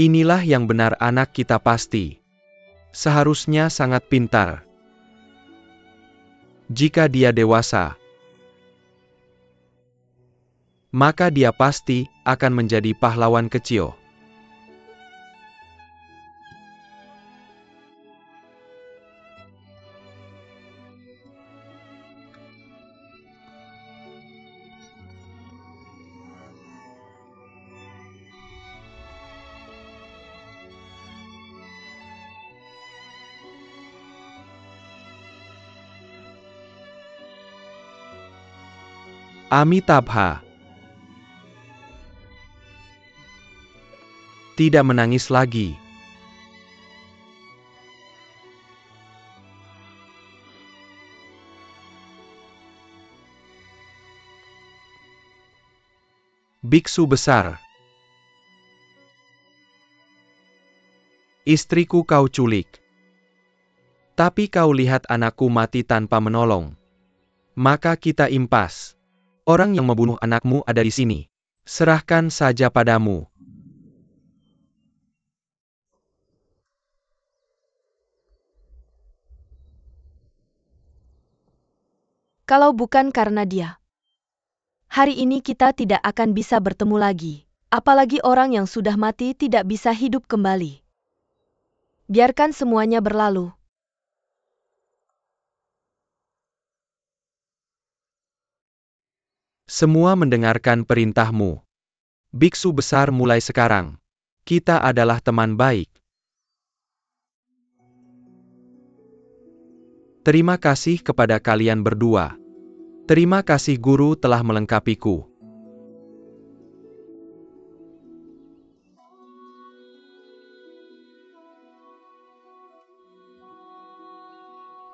Inilah yang benar, anak kita pasti. Seharusnya sangat pintar. Jika dia dewasa, maka dia pasti akan menjadi pahlawan kecil. Amitabha. Tidak menangis lagi. Biksu besar. Istriku kau culik. Tapi kau lihat anakku mati tanpa menolong. Maka kita impas. Orang yang membunuh anakmu ada di sini. Serahkan saja padamu. Kalau bukan karena dia, hari ini kita tidak akan bisa bertemu lagi. Apalagi orang yang sudah mati tidak bisa hidup kembali. Biarkan semuanya berlalu. Semua mendengarkan perintahmu. Biksu besar, mulai sekarang, kita adalah teman baik. Terima kasih kepada kalian berdua. Terima kasih guru telah melengkapiku.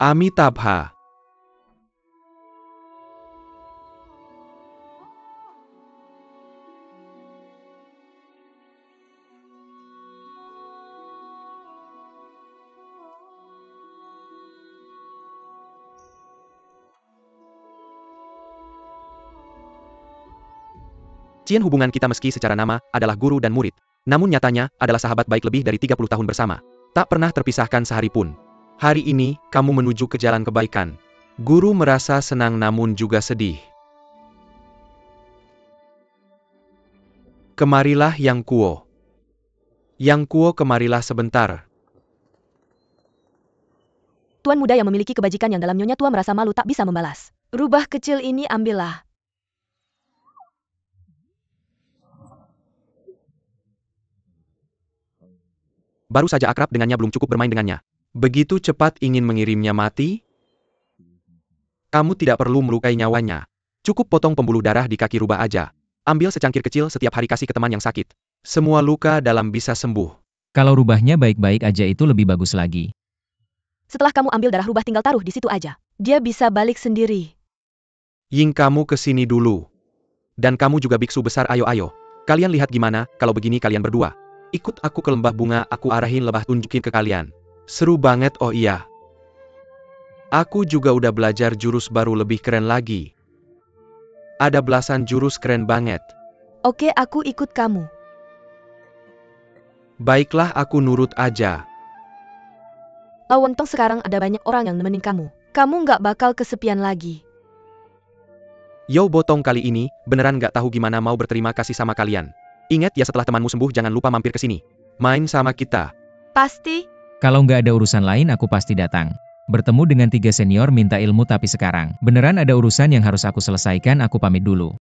Amitabha. Cian, hubungan kita meski secara nama adalah guru dan murid, namun nyatanya adalah sahabat baik lebih dari 30 tahun bersama. Tak pernah terpisahkan sehari pun. Hari ini, kamu menuju ke jalan kebaikan. Guru merasa senang namun juga sedih. Kemarilah Yang Kuo. Yang Kuo, kemarilah sebentar. Tuan muda yang memiliki kebajikan yang dalam Nyonya Tua merasa malu tak bisa membalas. Rubah kecil ini ambillah. Baru saja akrab dengannya, belum cukup bermain dengannya. Begitu cepat ingin mengirimnya mati? Kamu tidak perlu melukai nyawanya. Cukup potong pembuluh darah di kaki rubah aja. Ambil secangkir kecil setiap hari, kasih ke teman yang sakit. Semua luka dalam bisa sembuh. Kalau rubahnya baik-baik aja itu lebih bagus lagi. Setelah kamu ambil darah rubah, tinggal taruh di situ aja. Dia bisa balik sendiri. Ying, kamu kesini dulu. Dan kamu juga biksu besar, ayo. Kalian lihat gimana kalau begini kalian berdua. Ikut aku ke lembah bunga, aku arahin lebah, tunjukin ke kalian. Seru banget, oh iya. Aku juga udah belajar jurus baru lebih keren lagi. Ada belasan jurus keren banget. Oke, aku ikut kamu. Baiklah, aku nurut aja. Lowontong, sekarang ada banyak orang yang nemenin kamu. Kamu nggak bakal kesepian lagi. Yo Botong, kali ini, beneran nggak tahu gimana mau berterima kasih sama kalian. Ingat ya, setelah temanmu sembuh jangan lupa mampir ke sini. Main sama kita. Pasti. Kalau nggak ada urusan lain aku pasti datang. Bertemu dengan 3 senior minta ilmu, tapi sekarang beneran ada urusan yang harus aku selesaikan, aku pamit dulu.